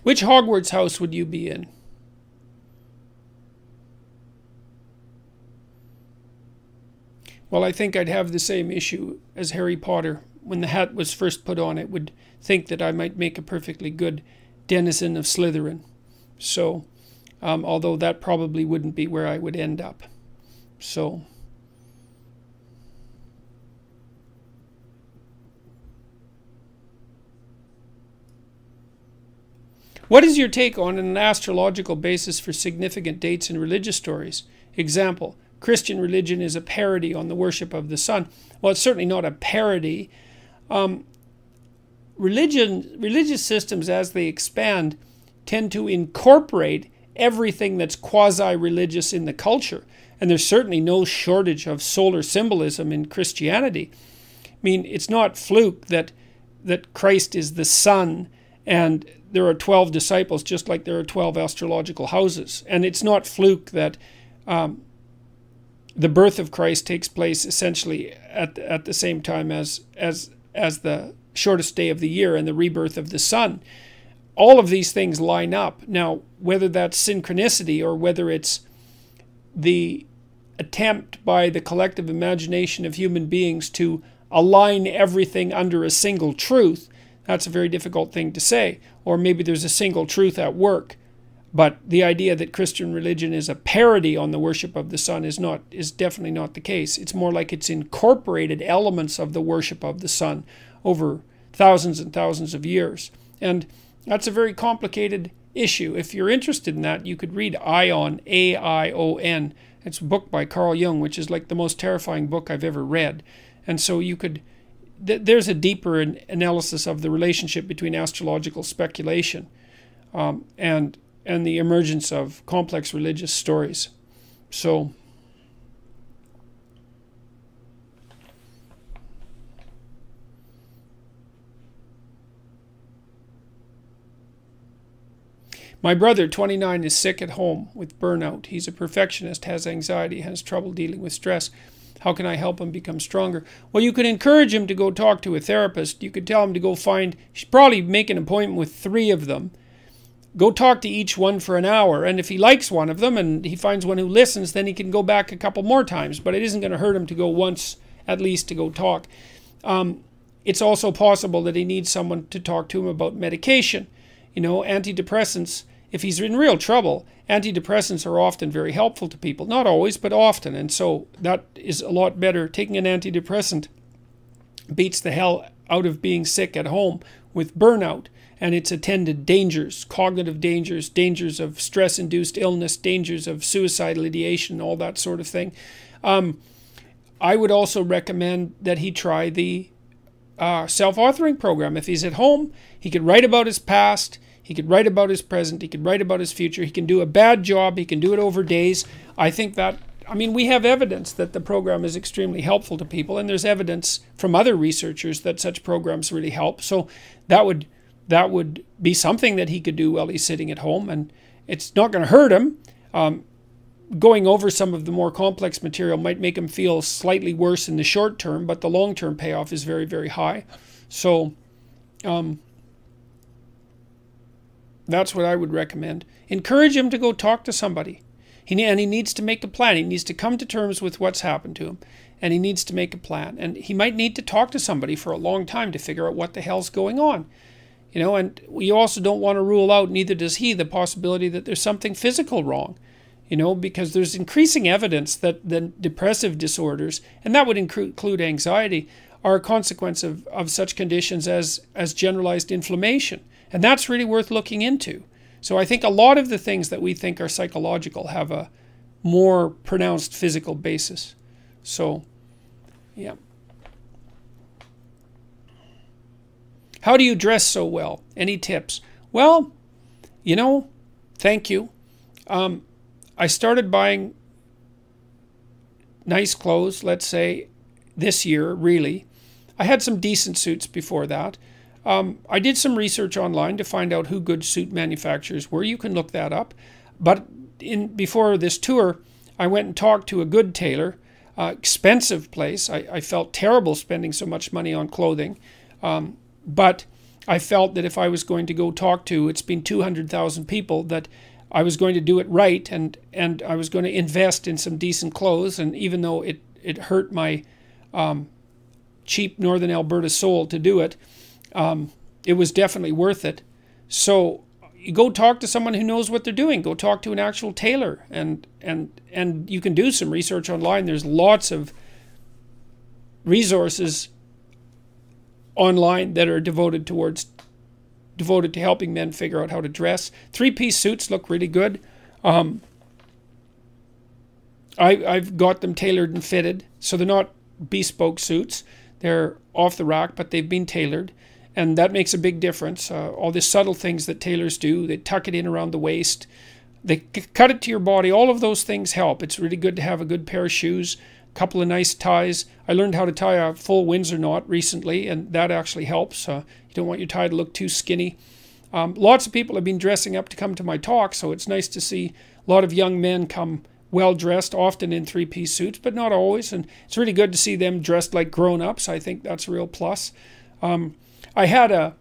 Which Hogwarts house would you be in? Well, I think I'd have the same issue as Harry Potter. When the hat was first put on, it would think that I might make a perfectly good denizen of Slytherin. So, although that probably wouldn't be where I would end up. So, what is your take on an astrological basis for significant dates in religious stories? Example, Christian religion is a parody on the worship of the sun. Well, it's certainly not a parody. Religious systems, as they expand, tend to incorporate everything that's quasi-religious in the culture. And there's certainly no shortage of solar symbolism in Christianity. I mean, it's not fluke that Christ is the sun and there are 12 disciples, just like there are 12 astrological houses. And it's not fluke that the birth of Christ takes place essentially at the same time as the shortest day of the year and the rebirth of the sun. All of these things line up. Now, whether that's synchronicity or whether it's the attempt by the collective imagination of human beings to align everything under a single truth, that's a very difficult thing to say. Or maybe there's a single truth at work. But the idea that Christian religion is a parody on the worship of the sun is definitely not the case. It's more like it's incorporated elements of the worship of the sun over thousands and thousands of years. And that's a very complicated issue. If you're interested in that, you could read Aion, A-I-O-N. It's a book by Carl Jung, which is like the most terrifying book I've ever read. And so you could... There's a deeper analysis of the relationship between astrological speculation and the emergence of complex religious stories. So, my brother, 29, is sick at home with burnout. He's a perfectionist, has anxiety, has trouble dealing with stress. How can I help him become stronger? Well, you could encourage him to go talk to a therapist. You could tell him to go you should probably make an appointment with 3 of them. Go talk to each one for an hour. And if he likes one of them and he finds one who listens, then he can go back a couple more times. But it isn't going to hurt him to go once at least to go talk. It's also possible that he needs someone to talk to him about medication. You know, antidepressants, if he's in real trouble, antidepressants are often very helpful to people. Not always, but often. And so that is a lot better. Taking an antidepressant beats the hell out of being sick at home with burnout and its attendant dangers, cognitive dangers, dangers of stress-induced illness, dangers of suicidal ideation, all that sort of thing. I would also recommend that he try the self-authoring program. If he's at home, he could write about his past, he could write about his present, he could write about his future, he can do a bad job, he can do it over days. I think that, I mean, we have evidence that the program is extremely helpful to people, and there's evidence from other researchers that such programs really help. So that would be something that he could do while he's sitting at home, and it's not going to hurt him. Going over some of the more complex material might make him feel slightly worse in the short term, but the long-term payoff is very, very high. So that's what I would recommend. Encourage him to go talk to somebody. And he needs to make a plan. He needs to come to terms with what's happened to him, and he needs to make a plan. And he might need to talk to somebody for a long time to figure out what the hell's going on. You know, and we also don't want to rule out, neither does he, the possibility that there's something physical wrong. You know, because there's increasing evidence that the depressive disorders, and that would include anxiety, are a consequence of such conditions as generalized inflammation. And that's really worth looking into. So I think a lot of the things that we think are psychological have a more pronounced physical basis. So, yeah. How do you dress so well? Any tips? Well, you know, thank you. I started buying nice clothes, let's say, this year, really. I had some decent suits before that. I did some research online to find out who good suit manufacturers were. You can look that up. But before this tour, I went and talked to a good tailor, expensive place. I felt terrible spending so much money on clothing. But I felt that if I was going to go talk to, it's been 200,000 people, that I was going to do it right, and I was going to invest in some decent clothes. And even though it hurt my cheap Northern Alberta soul to do it, it was definitely worth it. So you go talk to someone who knows what they're doing. Go talk to an actual tailor, and you can do some research online. There's lots of resources online that are devoted to helping men figure out how to dress. Three-piece suits look really good. I've got them tailored and fitted, so they're not bespoke suits. They're off the rack, but they've been tailored, and that makes a big difference. All the subtle things that tailors do, they tuck it in around the waist, they cut it to your body, all of those things help. It's really good to have a good pair of shoes, a couple of nice ties. I learned how to tie a full Windsor knot recently, and that actually helps. You don't want your tie to look too skinny. Lots of people have been dressing up to come to my talk, so it's nice to see a lot of young men come well-dressed, often in three-piece suits, but not always. And it's really good to see them dressed like grown-ups. I think that's a real plus. I had a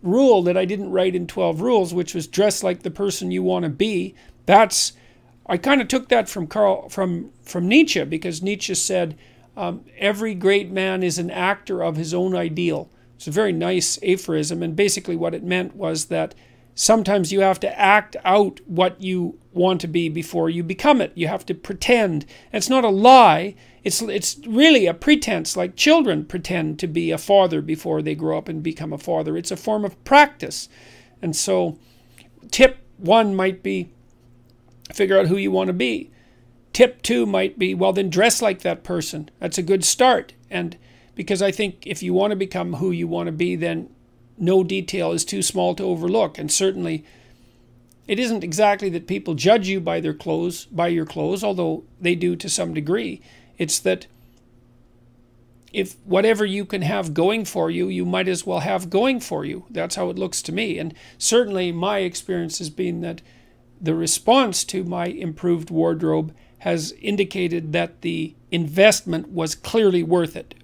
rule that I didn't write in 12 Rules, which was dress like the person you want to be. I kind of took that from Nietzsche, because Nietzsche said, every great man is an actor of his own ideal. It's a very nice aphorism, and basically what it meant was that sometimes you have to act out what you want to be before you become it. You have to pretend. And it's not a lie. It's really a pretense, like children pretend to be a father before they grow up and become a father. It's a form of practice. And so tip 1 might be figure out who you want to be. Tip 2 might be, well, then dress like that person. That's a good start. And because I think if you want to become who you want to be, then no detail is too small to overlook. And certainly it isn't exactly that people judge you by your clothes, although they do to some degree. It's that if whatever you can have going for you, you might as well have going for you. That's how it looks to me. And certainly my experience has been that the response to my improved wardrobe has indicated that the investment was clearly worth it,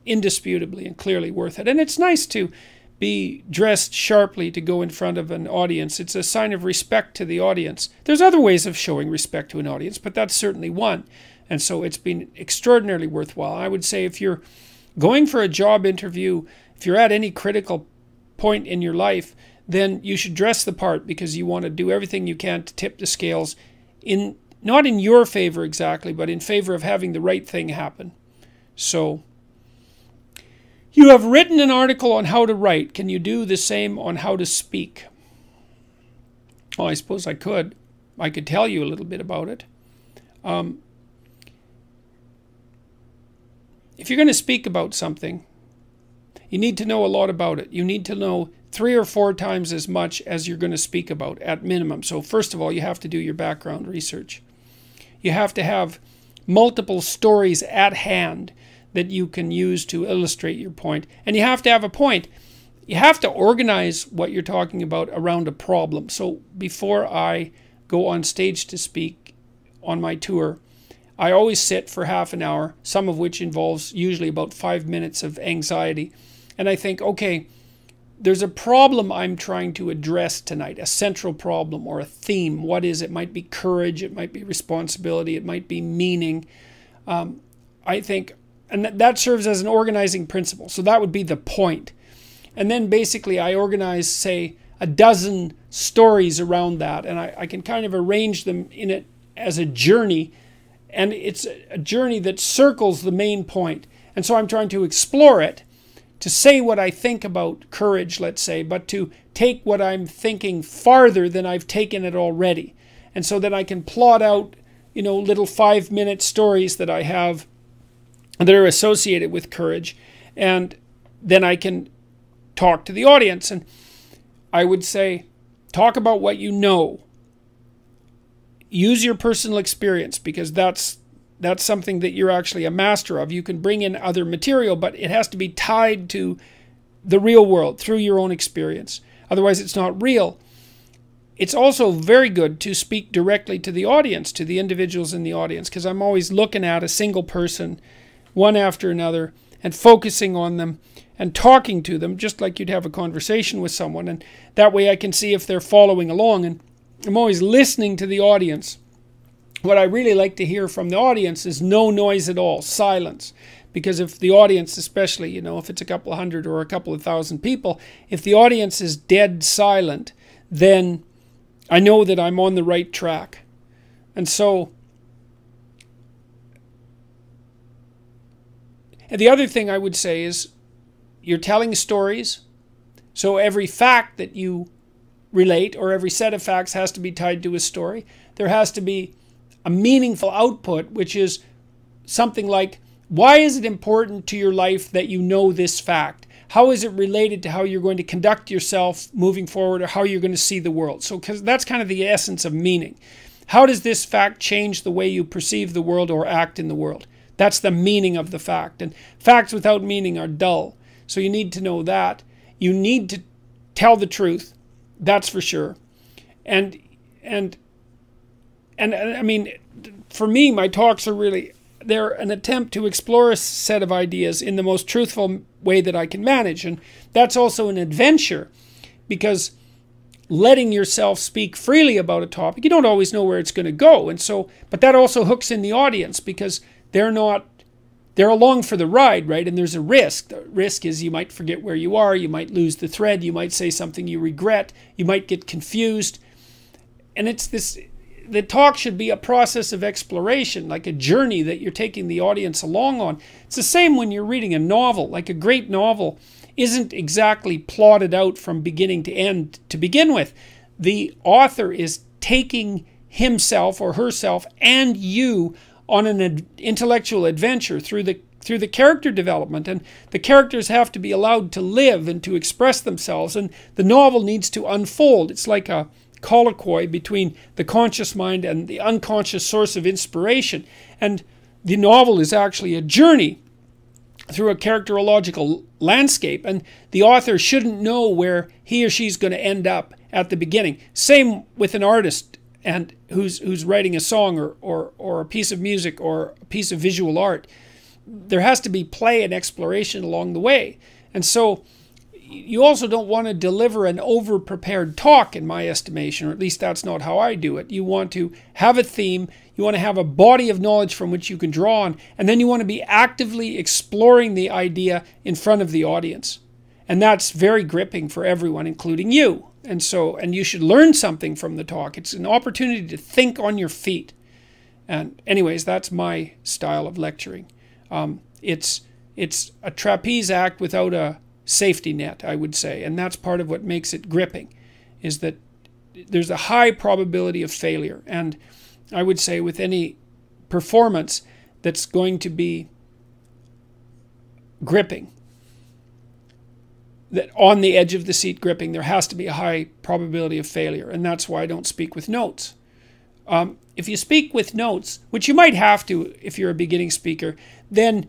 indisputably and clearly worth it. And it's nice to be dressed sharply to go in front of an audience. It's a sign of respect to the audience. There's other ways of showing respect to an audience, but that's certainly one. And so it's been extraordinarily worthwhile. I would say if you're going for a job interview, if you're at any critical point in your life, then you should dress the part, because you want to do everything you can to tip the scales not in your favor exactly, but in favor of having the right thing happen. So you have written an article on how to write. Can you do the same on how to speak? Well, I suppose I could. I could tell you a little bit about it. If you're going to speak about something, you need to know a lot about it. You need to know 3 or 4 times as much as you're going to speak about at minimum. So first of all, you have to do your background research. You have to have multiple stories at hand that you can use to illustrate your point. And you have to have a point. You have to organize what you're talking about around a problem. So before I go on stage to speak on my tour, I always sit for half an hour, some of which involves usually about 5 minutes of anxiety. And I think, okay, there's a problem I'm trying to address tonight, a central problem or a theme. What is it? It might be courage, it might be responsibility, it might be meaning. I think, and that serves as an organizing principle. So that would be the point. And then basically I organize, say, a dozen stories around that, and I can kind of arrange them in it as a journey, and it's a journey that circles the main point. And so I'm trying to explore it, to say what I think about courage, let's say, but to take what I'm thinking farther than I've taken it already. And so that I can plot out, little 5-minute stories that I have that are associated with courage. And then I can talk to the audience. And I would say, talk about what you know. Use your personal experience, because that's that's something that you're actually a master of. You can bring in other material, but it has to be tied to the real world through your own experience. Otherwise, it's not real. It's also very good to speak directly to the audience, to the individuals in the audience, because I'm always looking at a single person, one after another, and focusing on them and talking to them, just like you'd have a conversation with someone. And that way I can see if they're following along. And I'm always listening to the audience. What I really like to hear from the audience is no noise at all, silence. Because if the audience, especially, you know, if it's a couple of hundred or a couple of thousand people, if the audience is dead silent, then I know that I'm on the right track. And so, and the other thing I would say is you're telling stories. So every fact that you relate, or every set of facts, has to be tied to a story. There has to be a meaningful output, which is something like, why is it important to your life that you know this fact? How is it related to how you're going to conduct yourself moving forward, or how you're going to see the world? So, because that's kind of the essence of meaning. How does this fact change the way you perceive the world or act in the world? That's the meaning of the fact. And facts without meaning are dull. So you need to know that. You need to tell the truth. That's for sure. And I mean, for me, my talks are really, they're an attempt to explore a set of ideas in the most truthful way that I can manage. And that's also an adventure, because letting yourself speak freely about a topic, you don't always know where it's going to go. And so, but that also hooks in the audience, because they're along for the ride, right? And there's a risk. The risk is you might forget where you are, you might lose the thread, you might say something you regret, you might get confused. And it's this, the talk should be a process of exploration, like a journey that you're taking the audience along on. It's the same when you're reading a novel. Like a great novel isn't exactly plotted out from beginning to end to begin with. The author is taking himself or herself and you on an intellectual adventure through the character development, and the characters have to be allowed to live and to express themselves, and the novel needs to unfold. It's like a colloquy between the conscious mind and the unconscious source of inspiration. And the novel is actually a journey through a characterological landscape, and the author shouldn't know where he or she's going to end up at the beginning. Same with an artist and who's writing a song or a piece of music or a piece of visual art. There has to be play and exploration along the way. And so you also don't want to deliver an over-prepared talk, in my estimation, or at least that's not how I do it. You want to have a theme, you want to have a body of knowledge from which you can draw on, and then you want to be actively exploring the idea in front of the audience. And that's very gripping for everyone, including you. And you should learn something from the talk. It's an opportunity to think on your feet. And anyways, that's my style of lecturing. It's a trapeze act without a safety net, I would say. And that's part of what makes it gripping, is that there's a high probability of failure. And I would say with any performance that's going to be gripping, that on the edge of the seat gripping, there has to be a high probability of failure. And that's why I don't speak with notes. If you speak with notes, which you might have to if you're a beginning speaker, then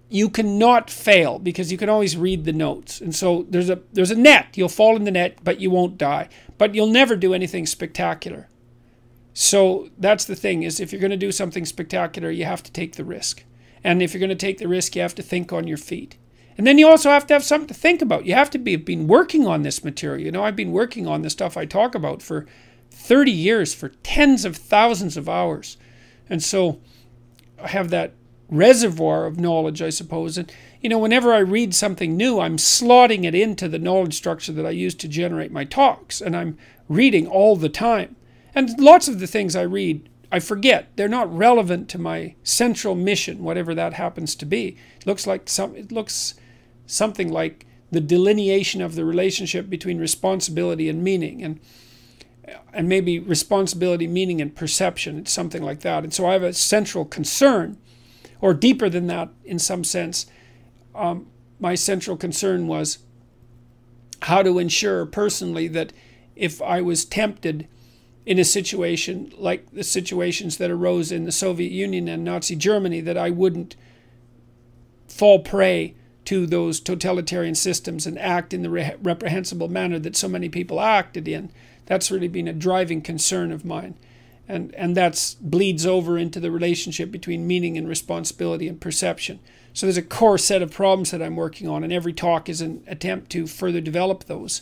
you cannot fail, because you can always read the notes. And so there's a net. You'll fall in the net, but you won't die. But you'll never do anything spectacular. So that's the thing, is if you're going to do something spectacular, you have to take the risk. And if you're going to take the risk, you have to think on your feet. And then you also have to have something to think about. You have to have been working on this material. You know, I've been working on the stuff I talk about for 30 years, for tens of thousands of hours. And so I have that reservoir of knowledge, I suppose. And, you know, whenever I read something new, I'm slotting it into the knowledge structure that I use to generate my talks. And I'm reading all the time. And lots of the things I read, I forget. They're not relevant to my central mission, whatever that happens to be. It looks something like the delineation of the relationship between responsibility and meaning, and maybe responsibility, meaning, and perception. It's something like that. And so I have a central concern, or deeper than that in some sense. My central concern was how to ensure personally that if I was tempted, in a situation like the situations that arose in the Soviet Union and Nazi Germany, that I wouldn't fall prey to those totalitarian systems and act in the reprehensible manner that so many people acted in. That's really been a driving concern of mine. And that bleeds over into the relationship between meaning and responsibility and perception. So there's a core set of problems that I'm working on, and every talk is an attempt to further develop those.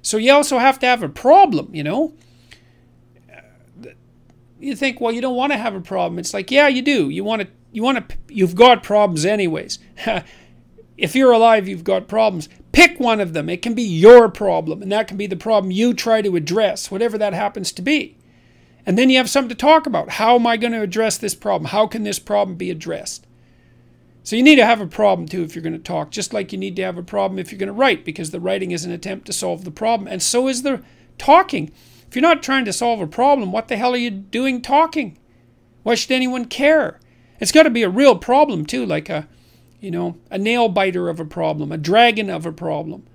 So you also have to have a problem, you know. You think, well, you don't want to have a problem. It's like, yeah, you do. You've got problems anyways. If you're alive, you've got problems. Pick one of them. It can be your problem, and that can be the problem you try to address, whatever that happens to be. And then you have something to talk about. How am I going to address this problem? How can this problem be addressed? So you need to have a problem too if you're going to talk, just like you need to have a problem if you're going to write, because the writing is an attempt to solve the problem, and so is the talking. If you're not trying to solve a problem, what the hell are you doing talking? Why should anyone care? It's got to be a real problem too, like a nail biter of a problem, a dragon of a problem.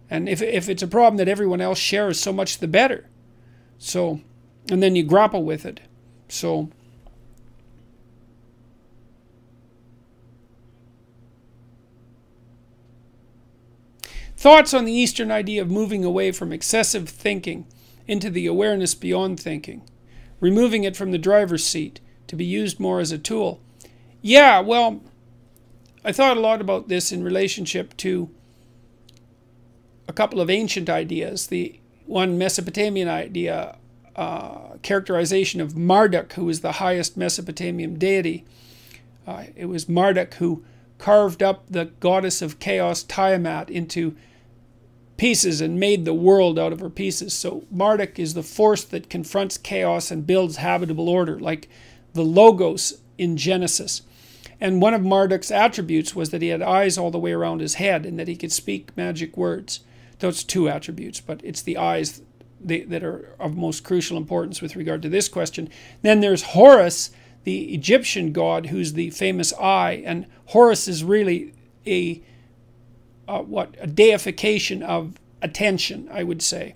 And if it's a problem that everyone else shares, so much the better. So, and then you grapple with it. So, thoughts on the Eastern idea of moving away from excessive thinking into the awareness beyond thinking, removing it from the driver's seat to be used more as a tool. Yeah, well, I thought a lot about this in relationship to a couple of ancient ideas. The one Mesopotamian idea, characterization of Marduk, who was the highest Mesopotamian deity. It was Marduk who carved up the goddess of chaos Tiamat into pieces and made the world out of her pieces. So Marduk is the force that confronts chaos and builds habitable order, like the Logos in Genesis. And one of Marduk's attributes was that he had eyes all the way around his head and that he could speak magic words. Those two attributes, but it's the eyes that are of most crucial importance with regard to this question. Then there's Horus, the Egyptian god, who's the famous eye, and Horus is really a deification of attention, I would say.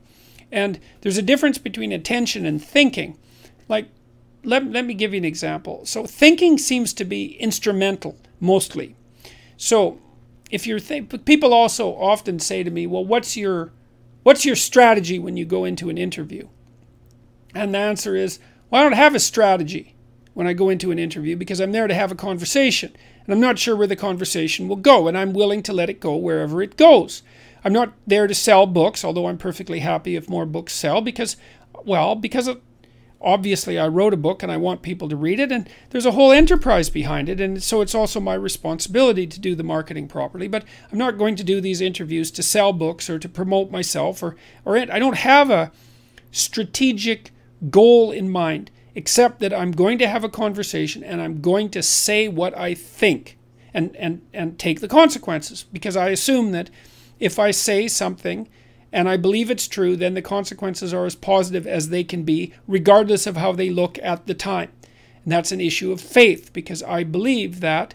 And there's a difference between attention and thinking. Like, let me give you an example. So thinking seems to be instrumental, mostly. So if you're people also often say to me, well, what's your strategy when you go into an interview? And the answer is, well, I don't have a strategy when I go into an interview because I'm there to have a conversation. And I'm not sure where the conversation will go, and I'm willing to let it go wherever it goes. I'm not there to sell books, although I'm perfectly happy if more books sell, because obviously I wrote a book and I want people to read it, and there's a whole enterprise behind it, and so it's also my responsibility to do the marketing properly. But I'm not going to do these interviews to sell books or to promote myself, or I don't have a strategic goal in mind, except that I'm going to have a conversation and I'm going to say what I think and take the consequences, because I assume that if I say something and I believe it's true, then the consequences are as positive as they can be, regardless of how they look at the time. And that's an issue of faith, because I believe that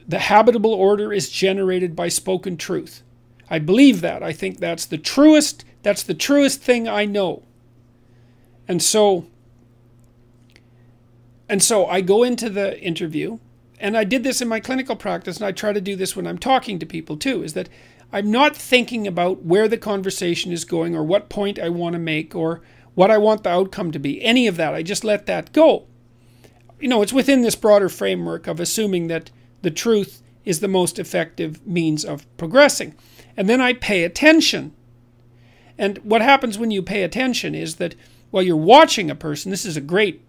the habitable order is generated by spoken truth. I believe that. I think that's the truest thing I know. And so I go into the interview, and I did this in my clinical practice, and I try to do this when I'm talking to people too, is that I'm not thinking about where the conversation is going or what point I want to make or what I want the outcome to be. Any of that. I just let that go. It's within this broader framework of assuming that the truth is the most effective means of progressing. And then I pay attention. And what happens when you pay attention is that while you're watching a person, this is a great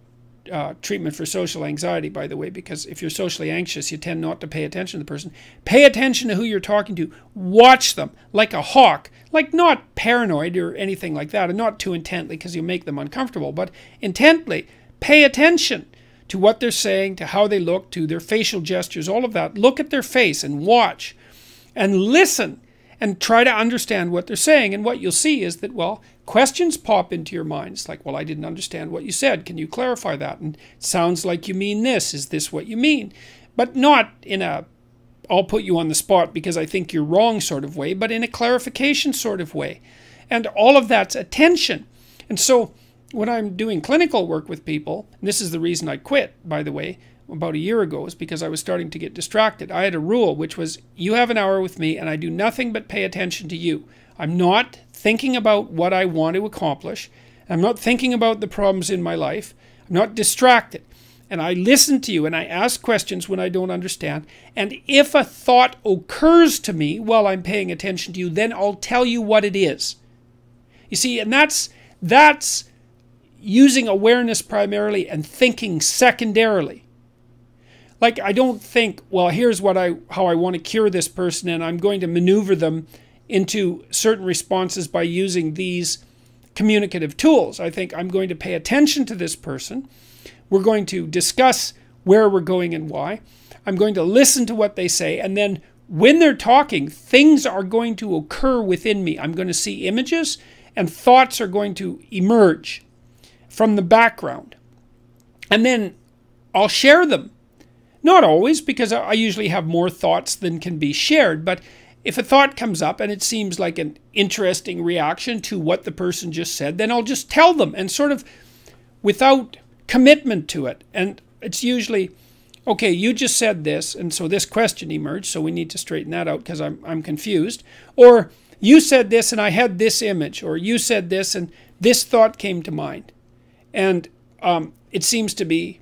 treatment for social anxiety, by the way, because if you're socially anxious, you tend not to pay attention to the person. Pay attention to who you're talking to. Watch them like a hawk, like not paranoid or anything like that, and not too intently because you make them uncomfortable, but intently. Pay attention to what they're saying, to how they look, to their facial gestures, all of that. Look at their face and watch and listen and try to understand what they're saying. And what you'll see is that, well, questions pop into your mind. It's like, well, I didn't understand what you said. Can you clarify that? And it sounds like you mean this. Is this what you mean? But not in a, I'll put you on the spot because I think you're wrong sort of way, but in a clarification sort of way. And all of that's attention. And so when I'm doing clinical work with people, and this is the reason I quit, by the way, about a year ago, is because I was starting to get distracted. I had a rule, which was, you have an hour with me and I do nothing but pay attention to you. I'm not thinking about what I want to accomplish. I'm not thinking about the problems in my life. I'm not distracted. And I listen to you and I ask questions when I don't understand. And if a thought occurs to me while I'm paying attention to you, then I'll tell you what it is. You see, and that's using awareness primarily and thinking secondarily. Like, I don't think, well, here's how I want to cure this person, and I'm going to maneuver them into certain responses by using these communicative tools. I think I'm going to pay attention to this person. We're going to discuss where we're going and why. I'm going to listen to what they say, and then when they're talking, things are going to occur within me. I'm going to see images, and thoughts are going to emerge from the background. And then I'll share them. Not always, because I usually have more thoughts than can be shared, but if a thought comes up and it seems like an interesting reaction to what the person just said, then I'll just tell them, and sort of without commitment to it. And it's usually, okay, you just said this, and so this question emerged, so we need to straighten that out because I'm confused. Or you said this and I had this image, or you said this and this thought came to mind. And it seems to be,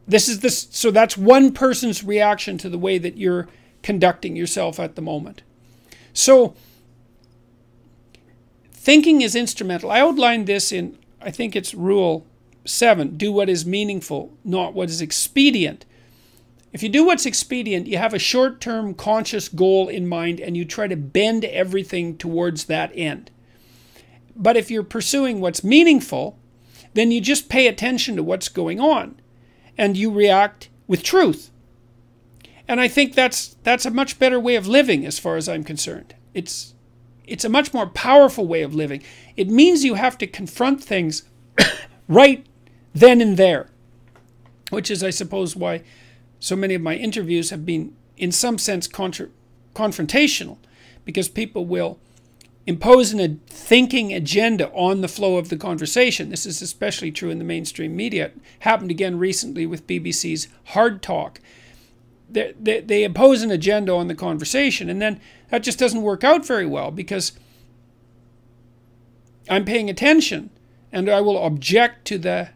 so that's one person's reaction to the way that you're conducting yourself at the moment. So thinking is instrumental. I outlined this in, I think it's rule 7, do what is meaningful, not what is expedient. If you do what's expedient, you have a short-term conscious goal in mind and you try to bend everything towards that end. But if you're pursuing what's meaningful, then you just pay attention to what's going on and you react with truth. And I think that's a much better way of living as far as I'm concerned. It's a much more powerful way of living. It means you have to confront things right then and there, which is, I suppose, why so many of my interviews have been, in some sense, confrontational, because people will impose a thinking agenda on the flow of the conversation. This is especially true in the mainstream media. It happened again recently with BBC's Hard Talk. They impose an agenda on the conversation, and then that just doesn't work out very well, because I'm paying attention and I will object to the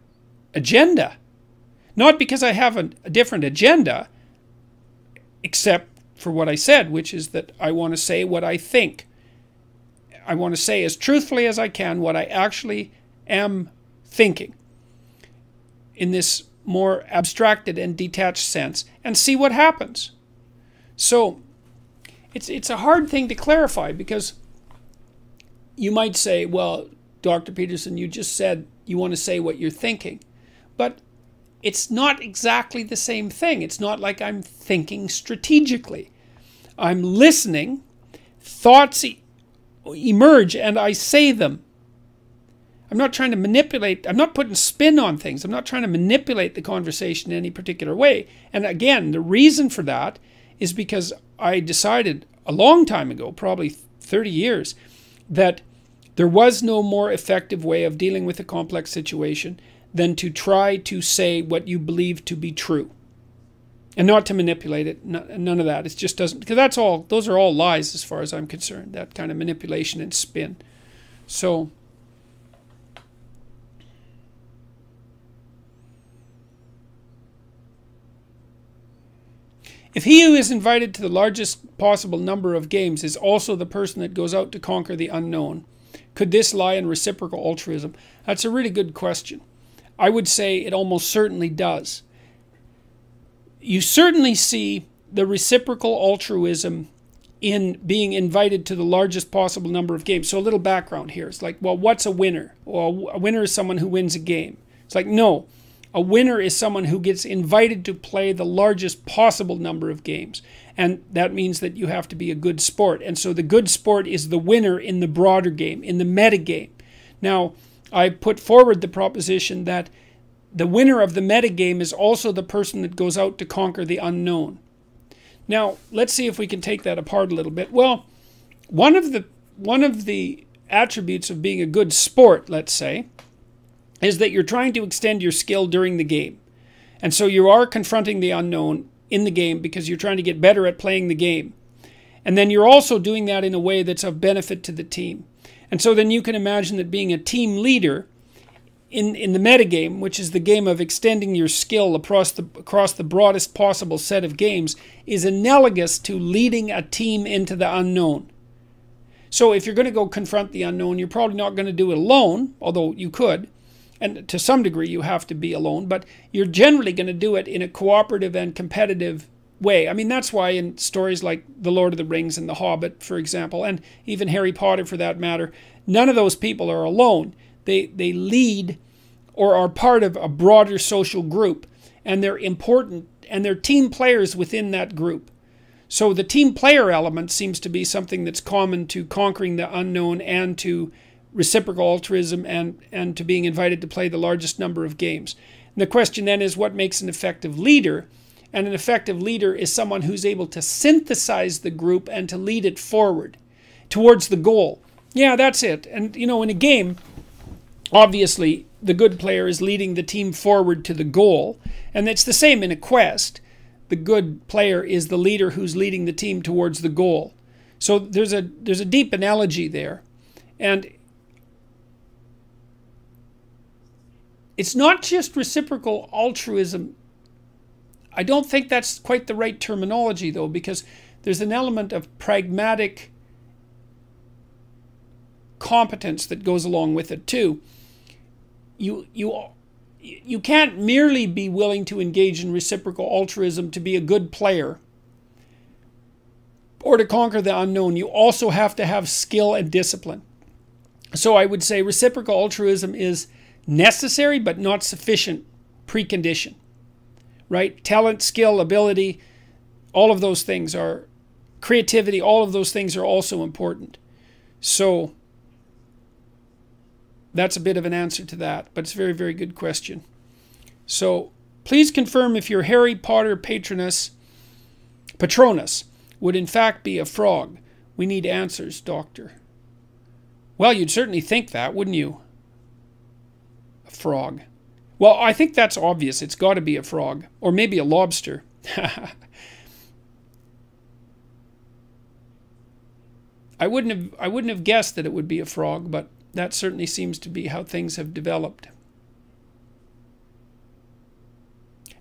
agenda. Not because I have a different agenda, except for what I said, which is that I want to say what I think. I want to say as truthfully as I can what I actually am thinking in this more abstracted and detached sense, and see what happens. So it's a hard thing to clarify, because you might say, well, Dr. Peterson, you just said you want to say what you're thinking. But it's not exactly the same thing. It's not like I'm thinking strategically. I'm listening, thoughts emerge, and I say them. I'm not trying to manipulate. I'm not putting spin on things. I'm not trying to manipulate the conversation in any particular way. And again, the reason for that is because I decided a long time ago, probably 30 years, that there was no more effective way of dealing with a complex situation than to try to say what you believe to be true. And not to manipulate it, none of that. It just doesn't, because those are all lies as far as I'm concerned, that kind of manipulation and spin. So, if he who is invited to the largest possible number of games is also the person that goes out to conquer the unknown, could this lie in reciprocal altruism? That's a really good question. I would say it almost certainly does. You certainly see the reciprocal altruism in being invited to the largest possible number of games. So a little background here. It's like, well, what's a winner? Well, a winner is someone who wins a game. It's like, no. A winner is someone who gets invited to play the largest possible number of games. And that means that you have to be a good sport. And so the good sport is the winner in the broader game, in the meta game. Now, I put forward the proposition that the winner of the meta game is also the person that goes out to conquer the unknown. Now, let's see if we can take that apart a little bit. Well, one of the attributes of being a good sport, let's say, is that you're trying to extend your skill during the game. And so you are confronting the unknown in the game because you're trying to get better at playing the game. And then you're also doing that in a way that's of benefit to the team. And so then you can imagine that being a team leader in the metagame, which is the game of extending your skill across the broadest possible set of games, is analogous to leading a team into the unknown. So if you're going to go confront the unknown, you're probably not going to do it alone, although you could. And to some degree you have to be alone, but you're generally going to do it in a cooperative and competitive way. I mean, that's why in stories like The Lord of the Rings and The Hobbit, for example, and even Harry Potter for that matter, none of those people are alone. They lead or are part of a broader social group, and they're important, and they're team players within that group. So the team player element seems to be something that's common to conquering the unknown and to reciprocal altruism and to being invited to play the largest number of games. And the question then is, what makes an effective leader? And an effective leader is someone who's able to synthesize the group and to lead it forward towards the goal. Yeah, that's it. And, you know, in a game, obviously, the good player is leading the team forward to the goal. And it's the same in a quest. The good player is the leader who's leading the team towards the goal. So there's a deep analogy there. And it's not just reciprocal altruism. I don't think that's quite the right terminology, though, because there's an element of pragmatic competence that goes along with it, too. You can't merely be willing to engage in reciprocal altruism to be a good player or to conquer the unknown. You also have to have skill and discipline. So I would say reciprocal altruism is necessary but not sufficient precondition, right? Talent, skill, ability, all of those things are, creativity, all of those things are also important. So that's a bit of an answer to that, but it's a very, very good question. So please confirm if your Harry Potter Patronus would in fact be a frog. We need answers, Doctor. Well, you'd certainly think that, wouldn't you? A frog. Well, I think that's obvious. It's got to be a frog. Or maybe a lobster. I wouldn't have guessed that it would be a frog, but that certainly seems to be how things have developed.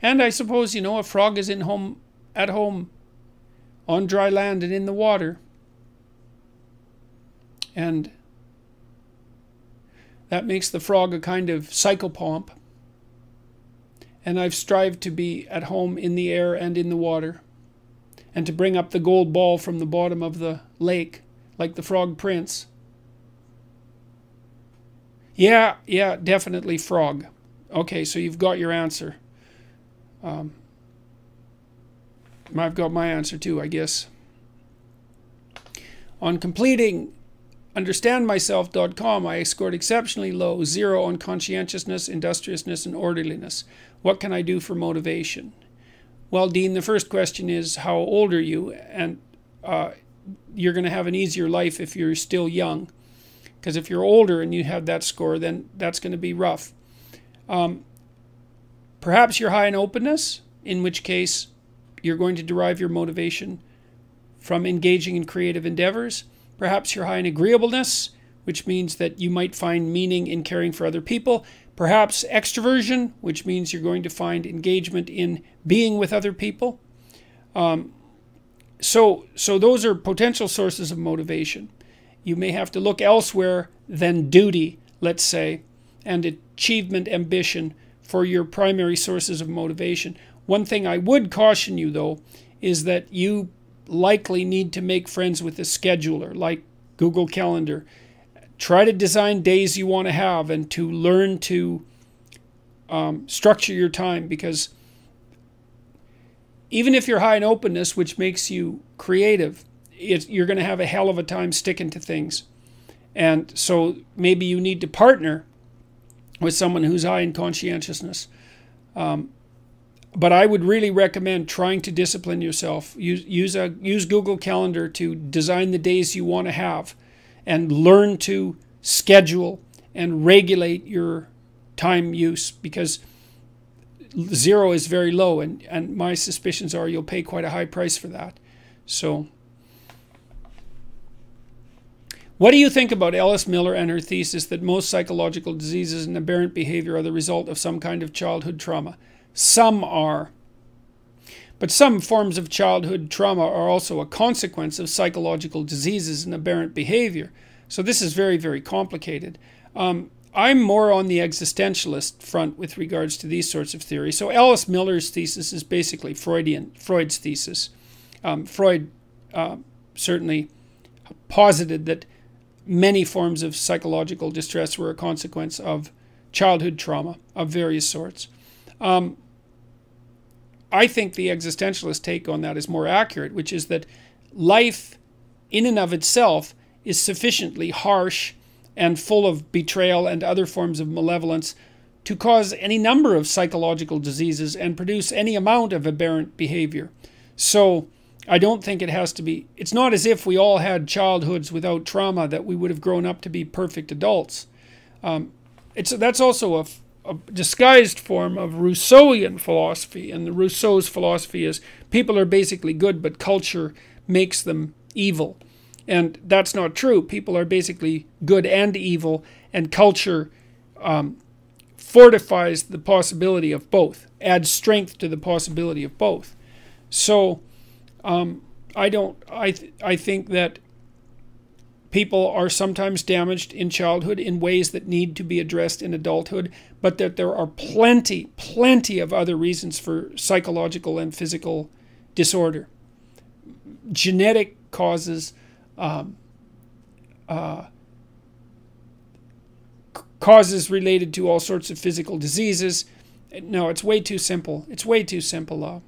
And I suppose, you know, a frog is at home on dry land and in the water. And that makes the frog a kind of psychopomp. And I've strived to be at home in the air and in the water, and to bring up the gold ball from the bottom of the lake, like the Frog Prince. Yeah, definitely frog. Okay, so you've got your answer. I've got my answer too, I guess. On completing understandmyself.com, I scored exceptionally low, 0 on conscientiousness, industriousness, and orderliness. What can I do for motivation? Well, Dean, the first question is, how old are you? And you're going to have an easier life if you're still young. Because if you're older and you have that score, then that's going to be rough. Perhaps you're high in openness, in which case you're going to derive your motivation from engaging in creative endeavors. Perhaps you're high in agreeableness, which means that you might find meaning in caring for other people. Perhaps extroversion, which means you're going to find engagement in being with other people. So those are potential sources of motivation. You may have to look elsewhere than duty, let's say, and achievement ambition for your primary sources of motivation. One thing I would caution you, though, is that you likely need to make friends with a scheduler like Google Calendar. Try to design days you want to have and to learn to structure your time, because even if you're high in openness, which makes you creative, you're going to have a hell of a time sticking to things. And so maybe you need to partner with someone who's high in conscientiousness. But I would really recommend trying to discipline yourself. Use Google Calendar to design the days you want to have, and learn to schedule and regulate your time use, because 0 is very low, and my suspicions are you'll pay quite a high price for that. So what do you think about Alice Miller and her thesis that most psychological diseases and aberrant behavior are the result of some kind of childhood trauma? Some are. But some forms of childhood trauma are also a consequence of psychological diseases and aberrant behavior. So this is very, very complicated. I'm more on the existentialist front with regards to these sorts of theories. So Alice Miller's thesis is basically Freud's thesis. Freud certainly posited that many forms of psychological distress were a consequence of childhood trauma of various sorts. I think the existentialist take on that is more accurate, which is that life in and of itself is sufficiently harsh and full of betrayal and other forms of malevolence to cause any number of psychological diseases and produce any amount of aberrant behavior. So I don't think it has to be, it's not as if we all had childhoods without trauma that we would have grown up to be perfect adults. That's also a disguised form of Rousseauian philosophy, and Rousseau's philosophy is people are basically good, but culture makes them evil. And that's not true. People are basically good and evil, and culture fortifies the possibility of both, adds strength to the possibility of both. So I think that people are sometimes damaged in childhood in ways that need to be addressed in adulthood, but that there are plenty of other reasons for psychological and physical disorder. Genetic causes, causes related to all sorts of physical diseases. No, it's way too simple. It's way too simple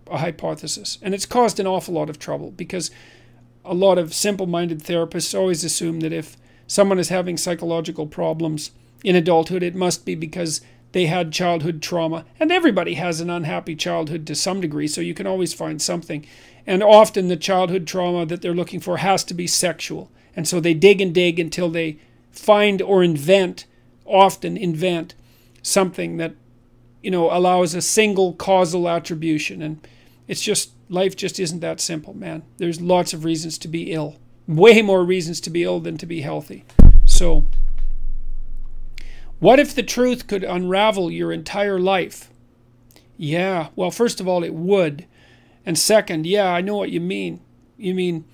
a hypothesis. And it's caused an awful lot of trouble, because a lot of simple-minded therapists always assume that if someone is having psychological problems in adulthood, it must be because they had childhood trauma. And everybody has an unhappy childhood to some degree, so you can always find something. And often the childhood trauma that they're looking for has to be sexual. And so they dig and dig until they find or often invent something that, you know, allows a single causal attribution. And it's just, life just isn't that simple, man. There's lots of reasons to be ill. Way more reasons to be ill than to be healthy. So, what if the truth could unravel your entire life? Yeah, well, first of all, it would. And second, yeah, I know what you mean. You mean,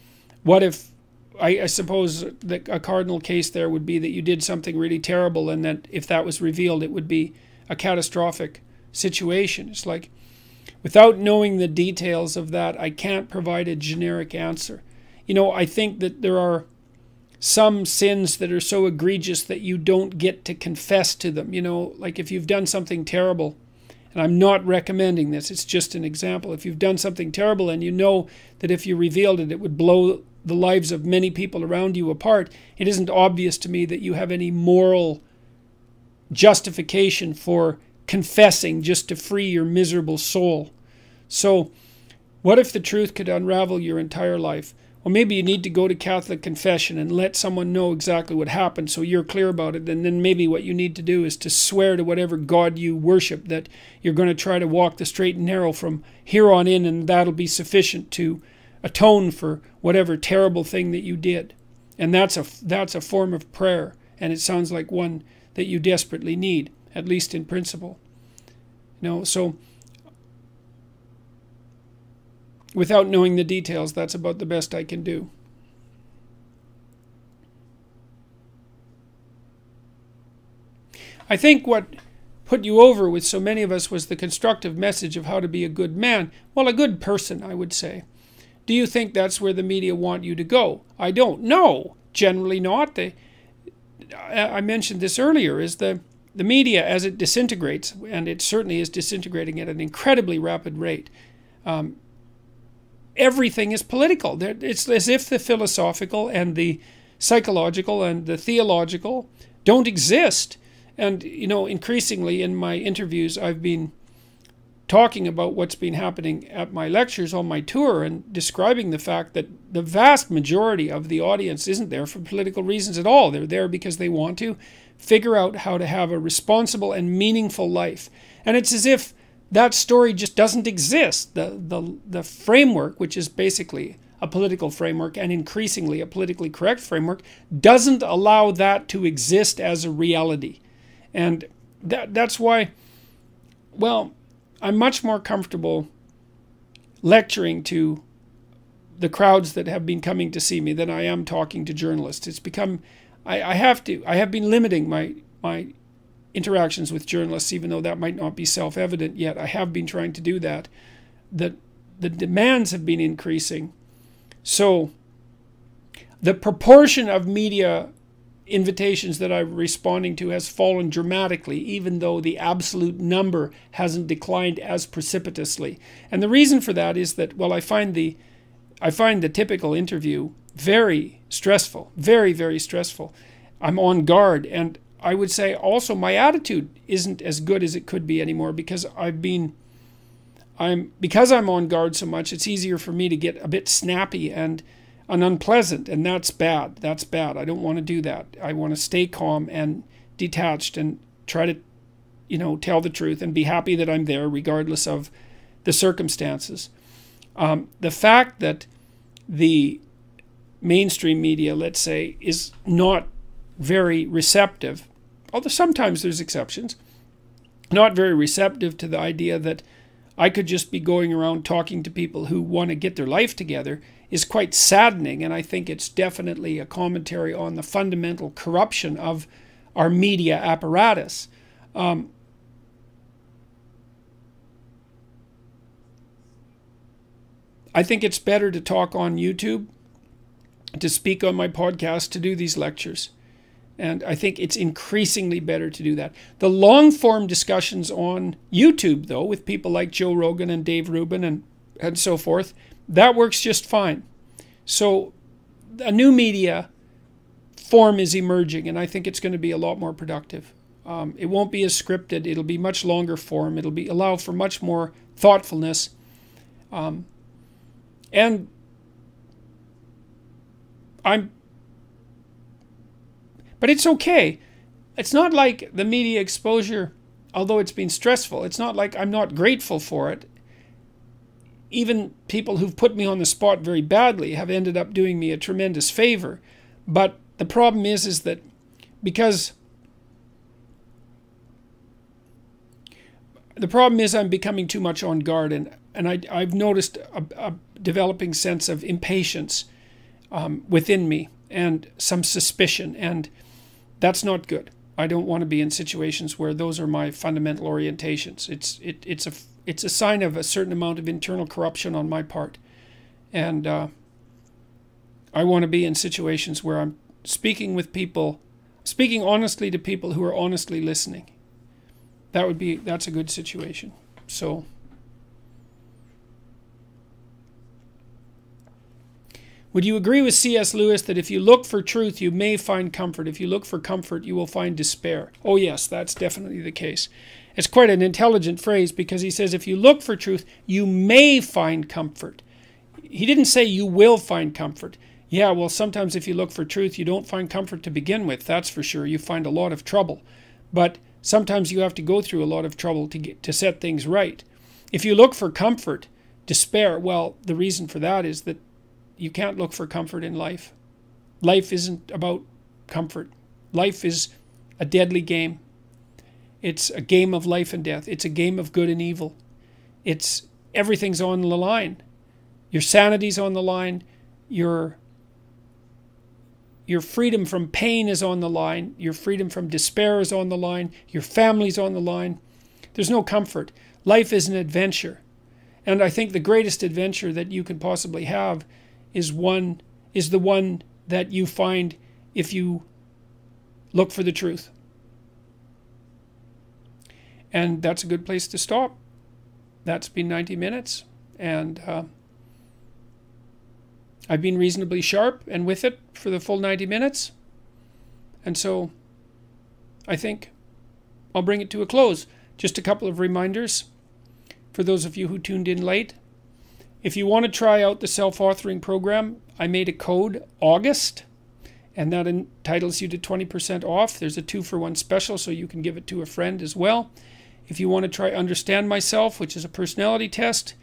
what if, I suppose that a cardinal case there would be that you did something really terrible, and that if that was revealed, it would be a catastrophic situation. It's like, without knowing the details of that, I can't provide a generic answer. You know, I think that there are some sins that are so egregious that you don't get to confess to them. You know, like if you've done something terrible, and I'm not recommending this, it's just an example. If you've done something terrible and you know that if you revealed it, it would blow the lives of many people around you apart, it isn't obvious to me that you have any moral justification for confessing just to free your miserable soul. So, what if the truth could unravel your entire life? Well, maybe you need to go to Catholic confession and let someone know exactly what happened so you're clear about it. And then maybe what you need to do is to swear to whatever God you worship that you're going to try to walk the straight and narrow from here on in, and that'll be sufficient to atone for whatever terrible thing that you did. And that's a form of prayer, and it sounds like one that you desperately need, at least in principle. You know, so without knowing the details, that's about the best I can do. I think what put you over with so many of us was the constructive message of how to be a good man. Well, a good person, I would say. Do you think that's where the media want you to go? I don't know. Generally not. I mentioned this earlier, is the media, as it disintegrates, and it certainly is disintegrating at an incredibly rapid rate, everything is political. It's as if the philosophical and the psychological and the theological don't exist. And, you know, increasingly in my interviews, I've been talking about what's been happening at my lectures on my tour and describing the fact that the vast majority of the audience isn't there for political reasons at all. They're there because they want to figure out how to have a responsible and meaningful life. And it's as if that story just doesn't exist. The framework, which is basically a political framework and increasingly a politically correct framework, doesn't allow that to exist as a reality. And that's why, well, I'm much more comfortable lecturing to the crowds that have been coming to see me than I am talking to journalists. It's become, I have been limiting my interactions with journalists, even though that might not be self-evident yet. I have been trying to do that. The demands have been increasing. So the proportion of media invitations that I'm responding to has fallen dramatically, even though the absolute number hasn't declined as precipitously. And the reason for that is that, well, I find the typical interview very stressful, very, very stressful. I'm on guard, and I would say also my attitude isn't as good as it could be anymore because because I'm on guard so much. It's easier for me to get a bit snappy and unpleasant, and that's bad. That's bad. I don't want to do that. I want to stay calm and detached and try to, tell the truth and be happy that I'm there regardless of the circumstances. The fact that the mainstream media, let's say, is not very receptive, although sometimes there's exceptions, not very receptive to the idea that I could just be going around talking to people who want to get their life together, is quite saddening. And I think it's definitely a commentary on the fundamental corruption of our media apparatus. I think it's better to talk on YouTube, to speak on my podcast, to do these lectures. And I think it's increasingly better to do that. The long-form discussions on YouTube, though, with people like Joe Rogan and Dave Rubin and so forth, that works just fine. So a new media form is emerging, and I think it's going to be a lot more productive. It won't be as scripted. It'll be much longer form. It'll allow for much more thoughtfulness. But it's okay. It's not like the media exposure, although it's been stressful, it's not like I'm not grateful for it. Even people who've put me on the spot very badly have ended up doing me a tremendous favor. But the problem is that because I'm becoming too much on guard, and I've noticed a developing sense of impatience within me and some suspicion, and that's not good. I don't want to be in situations where those are my fundamental orientations. It's a sign of a certain amount of internal corruption on my part, and I want to be in situations where I'm speaking honestly to people who are honestly listening. That's a good situation. So would you agree with C.S. Lewis that if you look for truth, you may find comfort? If you look for comfort, you will find despair. Oh yes, that's definitely the case. It's quite an intelligent phrase because he says if you look for truth, you may find comfort. He didn't say you will find comfort. Yeah, well, sometimes if you look for truth, you don't find comfort to begin with, that's for sure. You find a lot of trouble. But sometimes you have to go through a lot of trouble to set things right. If you look for comfort, despair, well, the reason for that is that you can't look for comfort in life. Life isn't about comfort. Life is a deadly game. It's a game of life and death. It's a game of good and evil. Everything's on the line. Your sanity's on the line. Your freedom from pain is on the line. Your freedom from despair is on the line. Your family's on the line. There's no comfort. Life is an adventure. And I think the greatest adventure that you can possibly have is the one that you find if you look for the truth. And that's a good place to stop. That's been 90 minutes, and I've been reasonably sharp and with it for the full 90 minutes. And so I think I'll bring it to a close. Just a couple of reminders. for those of you who tuned in late. If you want to try out the self-authoring program, I made a code August, and that entitles you to 20% off. There's a 2-for-1 special, so you can give it to a friend as well. If you want to try Understand Myself, which is a personality test,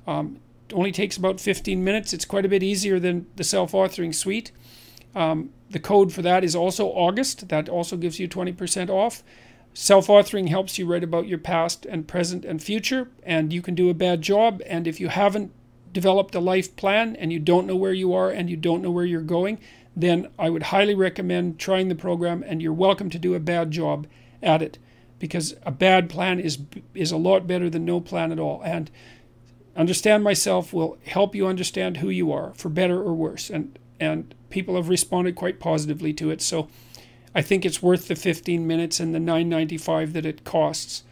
it only takes about 15 minutes. It's quite a bit easier than the self-authoring suite. The code for that is also August. That also gives you 20% off. Self-authoring helps you write about your past and present and future, and you can do a bad job. And if you haven't developed a life plan and you don't know where you are and you don't know where you're going, then I would highly recommend trying the program, and you're welcome to do a bad job at it, because a bad plan is a lot better than no plan at all. And Understand Myself will help you understand who you are, for better or worse, and people have responded quite positively to it. So I think it's worth the 15 minutes and the $9.95 that it costs,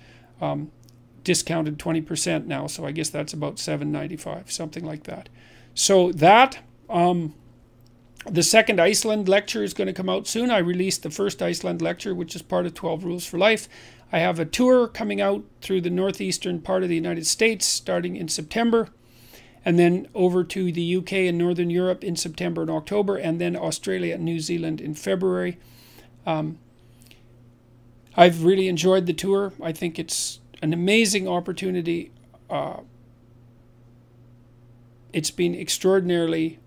discounted 20% now. So I guess that's about $7.95, something like that. So that, the second Iceland lecture is going to come out soon. I released the first Iceland lecture, which is part of 12 Rules for Life. I have a tour coming out through the northeastern part of the United States starting in September, and then over to the UK and Northern Europe in September and October, and then Australia and New Zealand in February. I've really enjoyed the tour. I think it's an amazing opportunity. It's been extraordinarily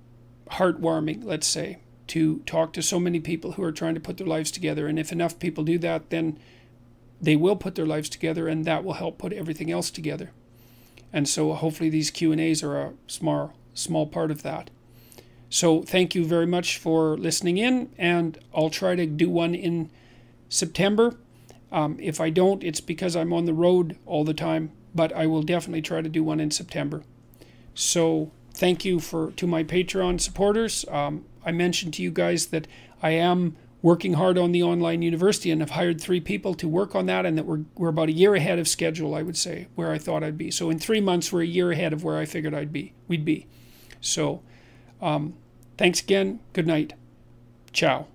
heartwarming, let's say, to talk to so many people who are trying to put their lives together. And if enough people do that, then they will put their lives together, and that will help put everything else together. And so hopefully these Q&As are a small part of that. So thank you very much for listening in, and I'll try to do one in September. If I don't, it's because I'm on the road all the time, but I will definitely try to do one in September. So thank you to my Patreon supporters. I mentioned to you guys that I am working hard on the online university, and I've hired 3 people to work on that, and that we're about a year ahead of schedule, I would say, where I thought I'd be. So in 3 months, we're a year ahead of where I figured we'd be. So thanks again. Good night. Ciao.